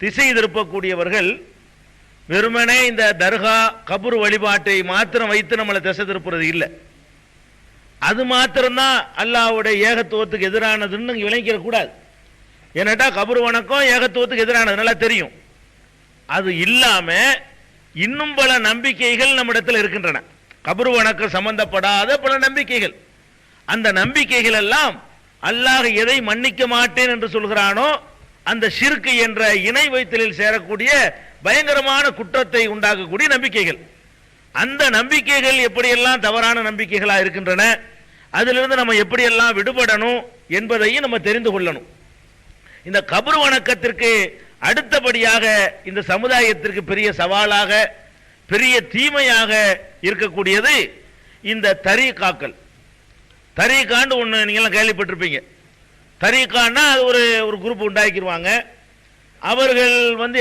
திசை திருப்பக்கூடியவர்கள் வெறுமனே இந்த தர்கா கபூர் வழிபாட்டை மாத்திரம் வைத்து நம்மளை திசை திருப்புறது இல்லை. அது மாத்திரம்தான் அல்லாஹ்வுடைய ஏகத்துவத்துக்கு எதிரானதுன்னு விளங்கிக்க கூடாது. ஏன்னாட்டா கபூர் வணக்கம் ஏகத்துவத்துக்கு எதிரானது நல்லா தெரியும். அது இல்லாம இன்னும் பல நம்பிக்கைகள் நம்மிடத்தில் இருக்கின்றன. கபூர் வணக்கம் சம்பந்தப்படாத பல நம்பிக்கைகள். அந்த நம்பிக்கைகள் எல்லாம் அல்லாஹ் எதை மன்னிக்க மாட்டேன் என்று சொல்கிறானோ அந்த ஷிர்க் என்ற இணை வைத்தலில் சேரக்கூடிய பயங்கரமான குற்றத்தை உண்டாக்கக்கூடிய நம்பிக்கைகள். அந்த நம்பிக்கைகள் எப்படியெல்லாம் தவறான நம்பிக்கைகளா இருக்கின்றன, அதிலிருந்து நம்ம எப்படியெல்லாம் விடுபடணும் என்பதையும் நம்ம தெரிந்து கொள்ளணும். இந்த கபர் வணக்கத்திற்கு அடுத்தபடியாக இந்த சமுதாயத்திற்கு பெரிய சவாலாக பெரிய தீமையாக இருக்கக்கூடியது இந்த தரீகாக்கள். தரீகான்னு ஒன்று நீங்களாம் கேள்விப்பட்டிருப்பீங்க. தரீகான்னா அது ஒரு குரூப் உண்டாக்கிடுவாங்க. அவர்கள்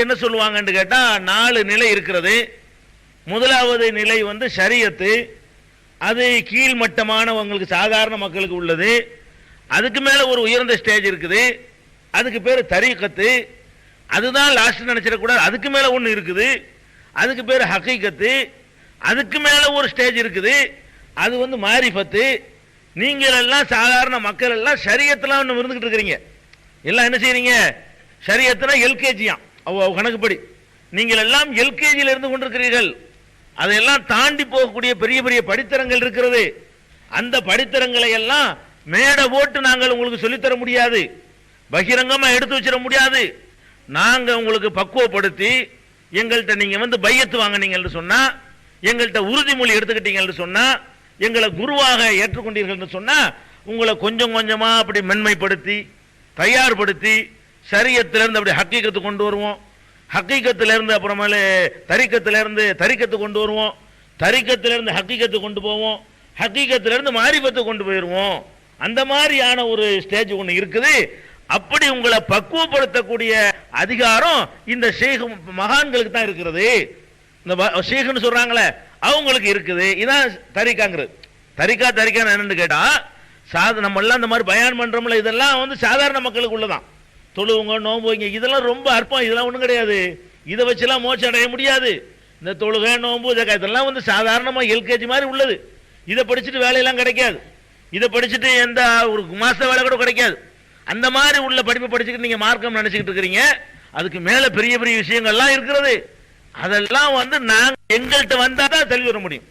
என்ன சொல்லுவாங்கன்னு கேட்டால் 4 நிலை இருக்கிறது. முதலாவது நிலை ஷரியத்து, அது கீழ்மட்டமானவங்களுக்கு சாதாரண மக்களுக்கு உள்ளது. அதுக்கு மேலே ஒரு உயர்ந்த ஸ்டேஜ் இருக்குது, அதுக்கு பேர் தரீகத்து. அதுதான் லாஸ்ட் நினைச்சிடக்கூடாது. அதுக்கு மேலே ஒன்று இருக்குது, அதுக்கு பேர் ஹகீகத்து. அதுக்கு மேலே ஒரு ஸ்டேஜ் இருக்குது, அது மாரிஃபத்து. நீங்கள் எல்லாம் சாதாரண மக்கள் எல்லாம் ஷரியத்தெல்லாம் ஒன்று இருந்துகிட்டு இருக்கிறீங்க. எல்லாம் என்ன செய்றீங்க? ஷரியத்துனா எல்கேஜியாம் கணக்குப்படி நீங்கள் எல்லாம் எல்கேஜியில் இருந்து கொண்டிருக்கிறீர்கள். அதையெல்லாம் தாண்டி போகக்கூடிய பெரிய பெரிய படித்தரங்கள் இருக்கிறது. அந்த படித்தரங்களை எல்லாம் மேடை போட்டு நாங்கள் உங்களுக்கு சொல்லித்தர முடியாது, பகிரங்கமா எடுத்து வச்சிட முடியாது. நாங்க உங்களுக்கு பக்குவப்படுத்தி எங்கள்கிட்ட நீங்க பையத்து வாங்கினீங்கன்னு சொன்னா, எங்கள்கிட்ட உறுதிமொழி எடுத்துக்கிட்டீங்கன்னு சொன்னா, எங்களை குருவாக ஏற்றுக்கொண்டீர்கள் சொன்னா, உங்களை கொஞ்சம் கொஞ்சமா அப்படி மென்மைப்படுத்தி தயார்படுத்தி ஷரியத்திலிருந்து அப்படி ஹக்கீகத்து கொண்டு வருவோம். ஹக்கீகத்திலிருந்து அப்புறமேல தரிக்கத்திலிருந்து தரிக்கத்து கொண்டு வருவோம். தரிக்கத்திலிருந்து ஹக்கீகத்து கொண்டு போவோம். ஹக்கீகத்திலிருந்து மாரிபத்து கொண்டு போயிடுவோம். அந்த மாதிரியான ஒரு ஸ்டேஜ் ஒன்று இருக்குது. அப்படி உங்களை பக்குவப்படுத்தக்கூடிய அதிகாரம் இந்த ஷேக் மகான்களுக்கு தான் இருக்கிறது. இந்த ஷேக்னு சொல்றாங்களே அவங்களுக்கு இருக்குது. இதான் தரிக்காங்கிறது. தரிக்கா என்னன்னு கேட்டா, நம்ம எல்லாம் இந்த மாதிரி பயான் பண்றோம்ல, இதெல்லாம் சாதாரண மக்களுக்கு உள்ளதான். தொழுவுங்க, நோம்புங்க, இதெல்லாம் ரொம்ப அற்பம். இதெல்லாம் ஒன்றும் கிடையாது. இதை வச்செல்லாம் மோட்சம் அடைய முடியாது. இந்த தொழுகை, நோம்பு, இதெல்லாம் சாதாரணமா எல்கேஜி மாதிரி உள்ளது. இதை படிச்சுட்டு வேலையெல்லாம் கிடைக்காது. இதை படிச்சுட்டு எந்த ஒரு மாச வேலை கூட கிடைக்காது. அந்த மாதிரி உள்ள படிப்பை படிச்சுக்கிட்டு நீங்க மார்க்கம் நினைச்சுக்கிட்டு இருக்கிறீங்க. அதுக்கு மேல பெரிய பெரிய விஷயங்கள்லாம் இருக்கிறது. அதெல்லாம் நாங்க எங்கள்கிட்ட வந்தா தான் தெளிவு வர முடியும்.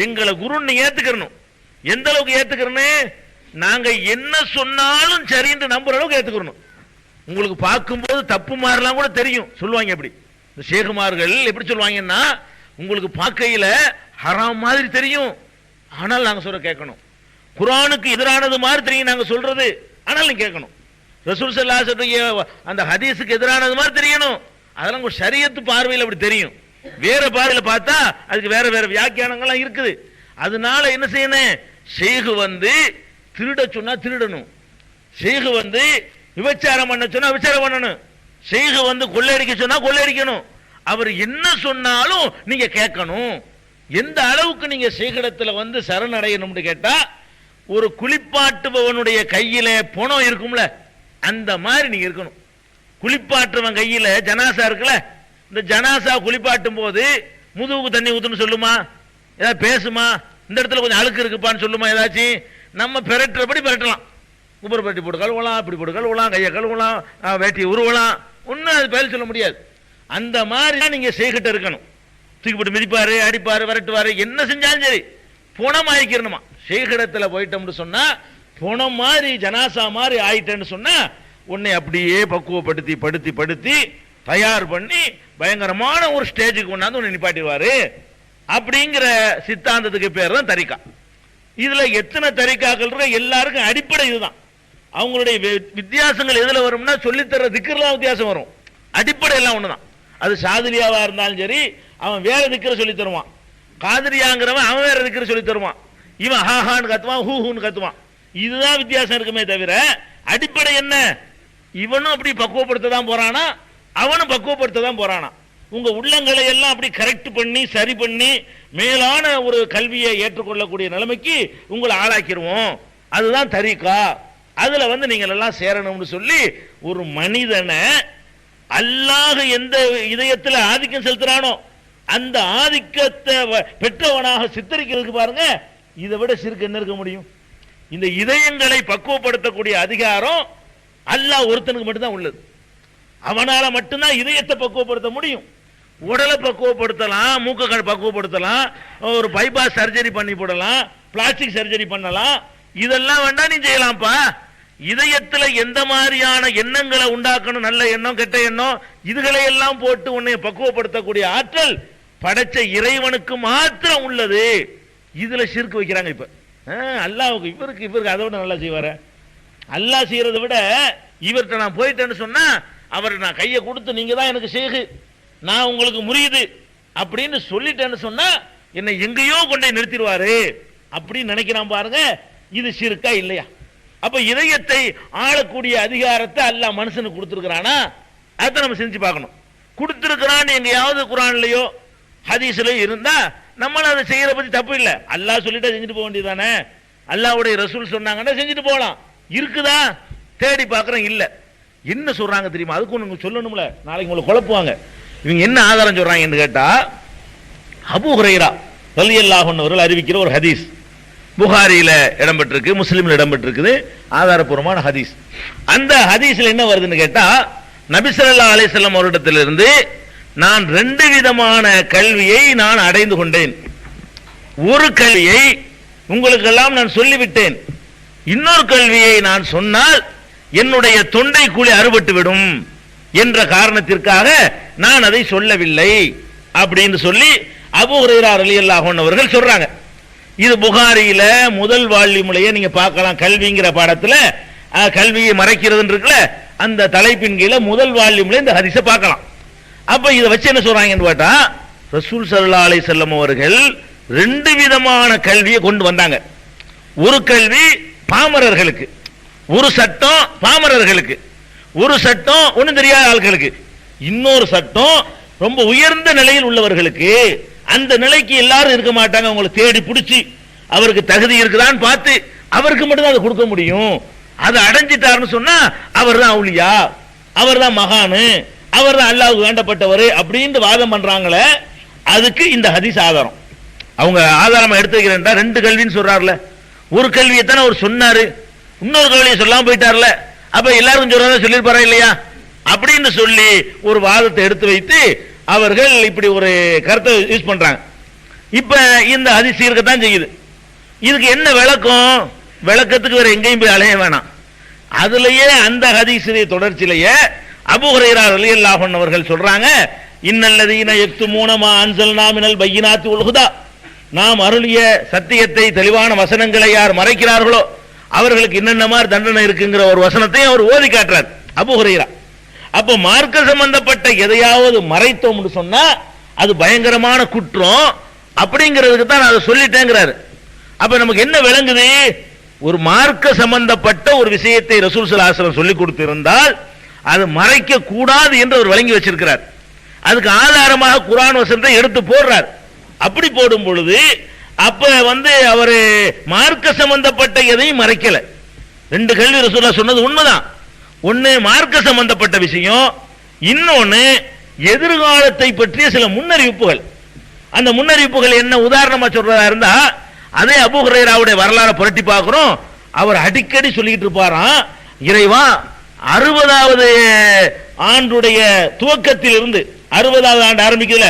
எங்களை குருன்னு நீங்க ஏத்துக்கணும். எந்த அளவுக்கு ஏத்துக்கிறனே, நாங்க என்ன சொன்னாலும் சரின்னு நம்புற அளவுக்கு ஏத்துக்கணும். உங்களுக்கு பார்க்கும்போது தப்பு மாறலாம் கூட தெரியும். சொல்லுவாங்க எப்படி இந்த ஷேகுமார்கள் எப்படி சொல்லுவாங்கன்னா, உங்களுக்கு பார்க்கையில ஹராம் மாதிரி தெரியும், ஆனால் நாங்க சொல்ற கேட்கணும். குர்ஆனுக்கு எதிரானது மாதிரி தெரியும் நாங்க சொல்றது, ஆனால் நீங்க கேட்கணும். ரசூல் ஸல்லல்லாஹு அலைஹி வஸல்லம் அந்த ஹதீஸுக்கு எதிரானது மாதிரி தெரியணும். அதெல்லாம் உங்க ஷரியத்து பார்வையில் அப்படி தெரியும். வேற பார்வையில பார்த்தா அதுக்கு வேற வேற வியாக்கியானங்கள்லாம் இருக்குது. அதனால என்ன செய்யணும்? ஷேகு திருட சொன்னா திருடணும். ஷேகு விபச்சாரம் பண்ண சொன்னா விபச்சாரம் பண்ணணும். ஷேகு கொள்ளையடிக்க சொன்னா கொள்ளையடிக்கணும். அவர் என்ன சொன்னாலும் நீங்க கேட்கணும். எந்த அளவுக்கு நீங்க ஷேகிடத்துல சரணடையணும்னு கேட்டா, ஒரு குளிப்பாட்டுபவனுடைய கையில பணம் இருக்கும்ல, அந்த மாதிரி நீங்க இருக்கணும். குளிப்பாட்டுவன் கையில ஜனாசா இருக்குல்ல, இந்த ஜனாசா குளிப்பாட்டும் போது முதுகுக்கு தண்ணி ஊத்துன்னு சொல்லுமா? ஏதாவது பேசுமா? இந்த இடத்துல கொஞ்சம் அழுக்கு இருக்குப்பான்னு சொல்லுமா? ஏதாச்சும் நம்ம பெரட்டுறபடி பெரட்டலாம். குப்பரை பட்டி போட்டு கழுவலாம், இப்படி போட்டு கழுவலாம், கையை கழுவலாம், வேட்டியை உருவலாம். ஒன்றும் அது பேர் சொல்ல முடியாது. அந்த மாதிரி தான் நீங்க செய்கிட்ட இருக்கணும். தூக்கி போட்டு மிதிப்பாரு, அடிப்பாரு, விரட்டுவாரு, என்ன செஞ்சாலும் சரி புணம் ஆயிக்கிறணுமா. செய்கிடத்தில் போயிட்டோம்னு சொன்னா புணம் மாதிரி ஜனாசா மாதிரி ஆயிட்டேன்னு சொன்னா உன்னை அப்படியே பக்குவப்படுத்தி படுத்தி படுத்தி தயார் பண்ணி பயங்கரமான ஒரு ஸ்டேஜுக்கு கொண்டாந்து உன்னை நிப்பாட்டிடுவாரு. அப்படிங்கிற சித்தாந்தத்துக்கு பேர் தான் தரிகா. இதுல எத்தனை தரிகாக்கள் இருக்க, எல்லாருக்கும் அடிப்படை இதுதான். அவங்களுடைய வித்தியாசங்கள் எதுல வரும்னா, சொல்லித்தர திக்கர்லாம் வித்தியாசம் வரும். அடிப்படை எல்லாம் ஒண்ணுதான். அது சாதிரியாவா இருந்தாலும் சரி, அவன் வேற திக்கரை சொல்லி தருவான். காதிரியாங்கிறவன் அவன் வேற திக்கரை சொல்லி தருவான். இவன் ஹாஹான்னு கத்துவான், ஹூஹூன்னு கத்துவான். இதுதான் வித்தியாசம் இருக்குமே தவிர அடிப்படை என்ன? இவனும் அப்படி பக்குவப்படுத்த தான் போறானா, அவனும் பக்குவப்படுத்த தான் போறானா. உங்க உள்ளங்களை எல்லாம் அப்படி கரெக்ட் பண்ணி சரி பண்ணி மேலான ஒரு கல்வியை ஏற்றுக்கொள்ளக்கூடிய நிலைமைக்கு உங்களை ஆளாக்கிடுவோம். அதுதான் தரீகா. அதுல நீங்கள் எல்லாம் சேரணும்னு சொல்லி ஒரு மனிதனை அல்லாஹ் எந்த இதயத்தில் ஆதிக்கம் செலுத்துறானோ அந்த ஆதிக்கத்தை பெற்றவனாக சித்தரிக்கிறதுக்கு பாருங்க, இதை விட சிறுக்கு என்ன இருக்க முடியும்? இந்த இதயங்களை பக்குவப்படுத்தக்கூடிய அதிகாரம் அல்லாஹ் ஒருத்தனுக்கு மட்டும்தான் உள்ளது. அவனால மட்டும்தான் இதயத்தை பக்குவப்படுத்த முடியும். உடலை பக்குவப்படுத்தலாம், மூக்க பக்குவப்படுத்தலாம், ஒரு பைபாஸ் சர்ஜரி பண்ணி போடலாம், பிளாஸ்டிக் சர்ஜரி பண்ணலாம், இதெல்லாம் வேண்டாம் நீ செய்யலாம்ப்பா. இதயத்துல எந்த மாதிரியான எண்ணங்களை உண்டாக்கணும், நல்ல எண்ணம் கெட்ட எண்ணம், இதுகளை எல்லாம் போட்டு உன்னை பக்குவப்படுத்தக்கூடிய ஆற்றல் படைச்ச இறைவனுக்கு மாத்திரம் உள்ளது. இதுல ஷிர்க் வைக்கிறாங்க. இப்ப அல்லாஹ்வுக்கு இவருக்கு அதை விட நல்லா செய்வார. அல்லாஹ் செய்யறதை விட இவர்கிட்ட நான் போயிட்டேன்னு சொன்னா அவர் நான் கையை கொடுத்து நீங்க தான் எனக்கு ஷேகு, நான் உங்களுக்கு முறியுது அப்படின்னு சொல்லிட்டேன்னு சொன்னா என்னை எங்கேயோ கொண்டே நிறுத்திடுவாரு அப்படின்னு நினைக்கிறான் பாருங்க. இது ஷிர்கா இல்லையா? அப்ப இதயத்தை ஆளக்கூடிய அதிகாரத்தை அல்லாஹ் மனுஷனுக்கு கொடுத்திருக்கிறானா? அதை நம்ம செஞ்சு பார்க்கணும். கொடுத்திருக்கிறான்னு எங்கேயாவது குர்ஆன்லயோ ஹதீஸ்லயோ இருந்தா நம்மளும் அதை செய்யற பத்தி தப்பு இல்லை. அல்லாஹ் சொல்லிட்டா செஞ்சுட்டு போக வேண்டியதானே. அல்லாஹ்வுடைய ரசூல் சொன்னாங்கன்னா செஞ்சுட்டு போகலாம். இருக்குதா தேடி பார்க்கறோம், இல்ல. என்ன சொல்றாங்க தெரியுமா? அதுக்கு ஒண்ணு சொல்லணும்ல, நாளைக்கு உங்களை குழப்புவாங்க. இவங்க என்ன ஆதாரம் சொல்றாங்கன்னு கேட்டா, அபூ ஹுரைரா ரலியல்லாஹு அன்ஹு அவர்கள் அறிவிக்கிற ஒரு ஹதீஸ் புகாரியில இடம்பெற்றிருக்கு, முஸ்லிம்ல இடம்பெற்றிருக்குது, ஆதாரபூர்வமான ஹதீஸ். அந்த ஹதீஸ்ல என்ன வருதுன்னு கேட்டா, நபி ஸல்லல்லாஹு அலைஹி வஸல்லம் அவரிடத்திலிருந்து நான் 2 விதமான கல்வியை நான் அடைந்து கொண்டேன். ஒரு கல்வியை உங்களுக்கெல்லாம் நான் சொல்லிவிட்டேன், இன்னொரு கல்வியை நான் சொன்னால் என்னுடைய தொண்டை குழி அறுபட்டு விடும் என்ற காரணத்திற்காக நான் அதை சொல்லவில்லை அப்படின்னு சொல்லி அபூ ஹுரைரா ரலியல்லாஹு அன்ஹு அவர்கள் சொல்றாங்க. இது புகாரியில முதல் வால்யூம்லயே நீங்க பார்க்கலாம். கல்விங்கிற பாடத்துல கல்வியை மறைக்கிறதுன்னு இருக்குல்ல, அந்த தலைப்பின் கீழே முதல் வால்யூம்ல இந்த ஹதீஸை பார்க்கலாம். அப்ப இதை வச்சு என்ன சொல்றாங்கன்னு கேட்டா, ரசூல் ஸல்லல்லாஹு அலைஹி வஸல்லம் அவர்கள் 2 விதமான கல்வியை கொண்டு வந்தாங்க. ஒரு கல்வி பாமரர்களுக்கு, ஒரு சட்டம் பாமரர்களுக்கு, ஒரு சட்டம் ஒண்ணும் தெரியாத ஆட்களுக்கு, இன்னொரு சட்டம் ரொம்ப உயர்ந்த நிலையில் உள்ளவர்களுக்கு. அந்த நிலைக்கு எல்லாரும் இருக்க மாட்டாங்க. அவங்களை தேடி பிடிச்சி அவருக்கு தகுதி இருக்குதான்னு பார்த்து அவருக்கு மட்டும்தான் அதை கொடுக்க முடியும். அதை அடைஞ்சிட்டாருன்னு சொன்னா அவர் தான் அவுலியா, அவர் தான் மகானு, அவர் தான் அல்லாஹ்வுக்கு வேண்டப்பட்டவர் அப்படின்னு வாதம் பண்றாங்களே, அதுக்கு இந்த ஹதீஸ் ஆதாரம். அவங்க ஆதாரமா எடுத்து வைக்கிறேன்டா, 2 கல்வின்னு சொல்றாருல, ஒரு கல்வியை தானே அவர் சொன்னாரு, இன்னொரு கல்வியை சொல்லாம போயிட்டார்ல, அப்ப எல்லாருக்கும் சொல்றதா சொல்லியிருப்பாரா இல்லையா அப்படின்னு சொல்லி ஒரு வாதத்தை எடுத்து வைத்து அவர்கள் இப்படி ஒரு கருத்தை யூஸ் பண்றாங்க. இப்ப இந்த ஹதீஸ் இருக்கத்தான் செய்யுது. இதுக்கு என்ன விளக்கம்? விளக்கத்துக்கு வேற எங்கேயும் போய் அலைய வேணாம். அதுலயே அந்த ஹதீஸுடைய தொடர்ச்சியிலேயே அபூ ஹுரைரா ரலியல்லாஹு அன்ஹு அவர்கள் சொல்றாங்க, இன்னல்லதீன யக்துமூன மா அன்ஸல்னா மினல் பையினாத்தி வல் ஹுதா, நாம் அருளிய சத்தியத்தை தெளிவான வசனங்களை யார் மறைக்கிறார்களோ அவர்களுக்கு என்னென்ன மாதிரி தண்டனை இருக்குங்கிற ஒரு வசனத்தை அவர் ஓதி காட்டுறார் அபூ ஹுரைரா. அப்ப மார்க்க சம்பந்தப்பட்ட எதையாவது மறைத்தோம்னு சொன்னா அது பயங்கரமான குற்றம் அப்படிங்கிறதுக்கு தான் நான் அதை சொல்லிட்டேங்கிறாரு. அப்ப நமக்கு என்ன விளங்குது? ஒரு மார்க்க சம்பந்தப்பட்ட ஒரு விஷயத்தை ரசூல் ஸல்லல்லாஹு அலைஹி வஸல்லம் சொல்லி கொடுத்திருந்தால் அது மறைக்க கூடாது என்று அவர் வழங்கி வச்சிருக்கிறார். அதுக்கு ஆதாரமாக குர்ஆன் வசனத்தை எடுத்து போடுறார். அப்படி போடும் பொழுது அப்ப அவரு மார்க்க சம்பந்தப்பட்ட எதையும் மறைக்கல. 2 கல்வி ரசூலுல்லாஹ் சொன்னது உண்மைதான். ஒன்னு மார்க்க சம்பந்தப்பட்ட விஷயம், இன்னொன்னு எதிர்காலத்தை பற்றிய சில முன்னறிவிப்புகள். அந்த முன்னறிவிப்புகள் என்ன உதாரணமா சொல்றதா இருந்தா, அதே அபூ ஹுரைராவுடைய வரலாறை புரட்டி பார்க்கிறோம். அவர் அடிக்கடி சொல்லிட்டு இருப்பாராம், இறைவா 60வது ஆண்டுடைய துவக்கத்தில் இருந்து, 60வது ஆண்டு ஆரம்பிக்கல,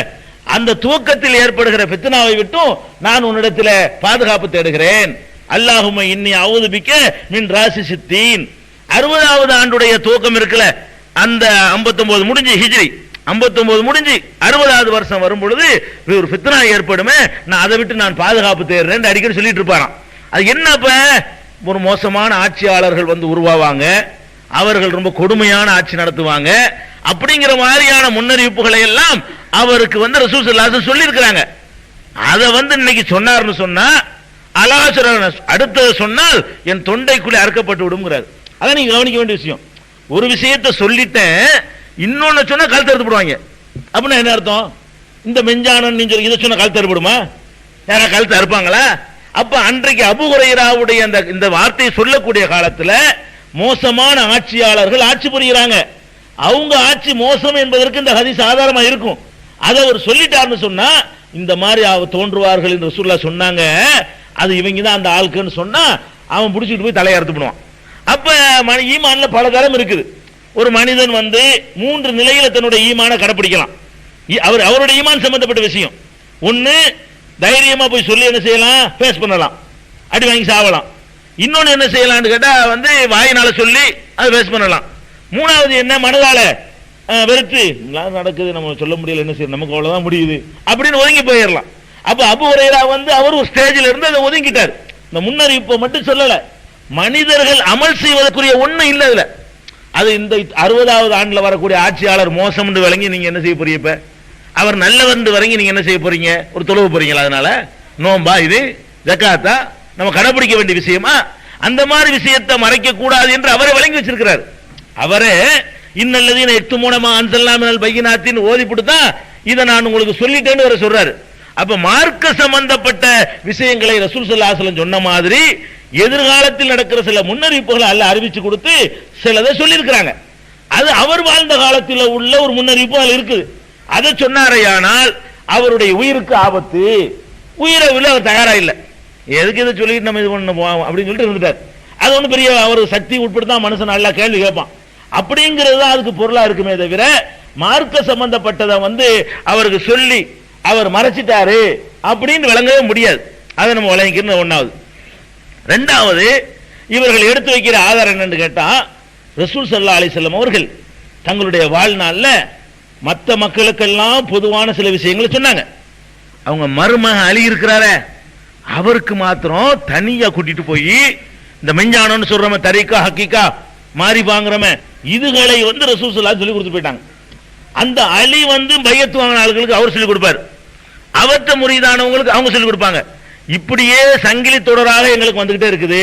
அந்த துவக்கத்தில் ஏற்படுகிற ஃபித்னாவை விட்டும் நான் உன்னிடத்தில் பாதுகாப்பு தேடுகிறேன். அல்லாஹும்ம இன்னி அஊது பிக்க மின் ராசிசித்தீன். 60வது ஆண்டுடைய துவக்கம் இருக்குல்ல, அந்த 59 முடிஞ்சு ஹிஜ்ரி 59 முடிஞ்சு 60வது வருஷம் வரும் பொழுது ஒரு ஃபித்னா ஏற்படுமே, நான் அதை விட்டு நான் பாதுகாப்பு தேடுறேன் அடிக்கடி சொல்லிட்டு இருப்பாராம். அது என்னப்ப ஒரு மோசமான ஆட்சியாளர்கள் உருவாவாங்க, அவர்கள் ரொம்ப கொடுமையான ஆட்சி நடத்துவாங்க அப்படிங்கிற மாதிரியான முன்னறிவிப்புகளை எல்லாம் அவருக்கு ரசூல் ஸல்லல்லாஹு அலைஹி வஸல்லம் சொல்லி இருக்கிறாங்க. அதை இன்னைக்கு சொன்னார்னு சொன்னா அல்லாஹ் அடுத்தது சொன்னால் என் தொண்டைக்குள்ளே அறுக்கப்பட்டு விடுங்கிறார். அதான் நீங்க கவனிக்க வேண்டிய விஷயம். ஒரு விஷயத்தை சொல்லிட்டேன், இன்னொன்னு சொன்னா கழுத்து அறுத்து போடுவாங்க. அப்படின்னா என்ன அர்த்தம்? இந்த மெஞ்சானன் நீங்க இதை சொன்னா கழுத்து அறுப்படுமா? யாரா கழுத்து அறுப்பாங்களா? அப்ப அன்றைக்கு அபூ ஹுரைராவுடைய இந்த வார்த்தையை சொல்லக்கூடிய காலத்துல மோசமான ஆட்சியாளர்கள் ஆட்சி புரிகிறாங்க. அவங்க ஆட்சி மோசம் என்பதற்கு இந்த ஹதீஸ் ஆதாரமா இருக்கும். அதை அவர் சொல்லிட்டாருன்னு சொன்னா இந்த மாதிரி தோன்றுவார்கள் என்று ரசூலுல்லாஹ் சொன்னாங்க, அது இவங்க தான் அந்த ஆளுக்குன்னு சொன்னா அவன் பிடிச்சிட்டு போய் தலையை அறுத்து போடுவான். அப்ப ஈமான்ல பல தரம் இருக்குது. ஒரு மனிதன் வந்து 3 நிலையில தன்னுடைய ஈமான கடைப்பிடிக்கலாம். அவருடைய ஈமான் சம்பந்தப்பட்ட விஷயம். ஒன்னு, தைரியமா போய் சொல்லி என்ன செய்யலாம், பேஸ் பண்ணலாம், அடி வாங்கி சாவலாம். இன்னொன்னு என்ன செய்யலாம்னு கேட்டா வந்து வாயினால சொல்லி அதை பேஸ் பண்ணலாம். மூணாவது என்ன, மனதால வெறுத்து நடக்குது, நம்ம சொல்ல முடியல, என்ன செய்ய, நமக்கு அவ்வளவுதான் முடியுது அப்படின்னு ஒதுங்கி போயிடலாம். அப்ப அபூ ஹுரைரா வந்து அவர் ஒரு ஸ்டேஜில் இருந்து அதை ஒதுங்கிட்டார். இந்த முன்னறிவிப்பை மட்டும் சொல்லல, மனிதர்கள் அமல் செய்வதற்குரிய ஒண்ணு இல்ல அதுல. அது இந்த 60வது ஆண்டுல வரக்கூடிய ஆட்சியாளர் மோசம் விளங்கி நீங்க என்ன செய்ய போறீங்க, இப்ப அவர் நல்லவன் வரைக்கும் நீங்க என்ன செய்ய போறீங்க, ஒரு தொழுவு போறீங்களா, அதனால நோம்பா இது ஜக்காத்தா நம்ம கடைபிடிக்க வேண்டிய விஷயமா, அந்த மாதிரி விஷயத்தை மறைக்க கூடாது என்று அவரை வழங்கி வச்சிருக்கிறார். அவரே இன்னல்லதீன யக்துமூனமா அன்ஸல்னா மினல் பையினாத்தின் ஓதிப்புட்டு தான் இதை நான் உங்களுக்கு சொல்லிட்டேன்னு வர சொல்றாரு. அப்ப மார்க்க சம்பந்தப்பட்ட விஷயங்களை ரசூல் ஸல்லல்லாஹு அலைஹி வஸல்லம் சொன்ன மாதிரி எதிர்காலத்தில் நடக்கிற சில முன்னறிவிப்புகளை அல்லாஹ் அறிவிச்சு கொடுத்து சிலதை சொல்லியிருக்கிறாங்க. அது அவர் வாழ்ந்த காலத்தில் உள்ள ஒரு முன்னறிவிப்பு அதில் இருக்குது. அதை சொன்னாரையானால் அவருடைய உயிருக்கு ஆபத்து, உயிரை விட அவர் தயாரா இல்லை, எதுக்கு இதை சொல்லிட்டு நம்ம இது பண்ணுவோம் அப்படின்னு சொல்லிட்டு இருந்துட்டார். அது ஒன்றும் பெரிய அவர் சக்தி உட்படுத்தான் மனுஷன் நல்லா கேள்வி கேட்பான் அப்படிங்கிறது தான் அதுக்கு பொருளா இருக்குமே தவிர மார்க்க சம்பந்தப்பட்டதை வந்து அவருக்கு சொல்லி அவர் மறைச்சிட்டாரு அப்படின்னு விளங்கவே முடியாது. அதை நம்ம விளங்கிக்கிறது ஒன்னாவது. ரெண்டாவது, இவர்கள் எடுத்து வைக்கிற ஆதாரம் என்னன்னு கேட்டா, ரசூல் ஸல்லல்லாஹு அலைஹி வஸல்லம் அவர்கள் தங்களுடைய வாழ்நாள்ல மற்ற மக்களுக்கெல்லாம் பொதுவான சில விஷயங்களை சொன்னாங்க. அவங்க மருமக அலி இருக்கிறாரே, அவருக்கு மாத்திரம் தனியா கூட்டிட்டு போய் இந்த மெஞ்ஞானம்னு சொல்றோமே, தரீக்கா ஹக்கீக்கா மாறி வாங்குறோமே, இதுகளை வந்து ரசூல் ஸல்லல்லாஹு சொல்லி கொடுத்து போயிட்டாங்க. அந்த அலி வந்து பையத்து வாங்கின ஆளுகளுக்கு அவர் சொல்லி கொடுப்பார், அவற்ற முறிதானவங்களுக்கு அவங்க சொல்லி கொடுப்பாங்க. இப்படியே சங்கிலி தொடராக எங்களுக்கு வந்துகிட்டே இருக்குது.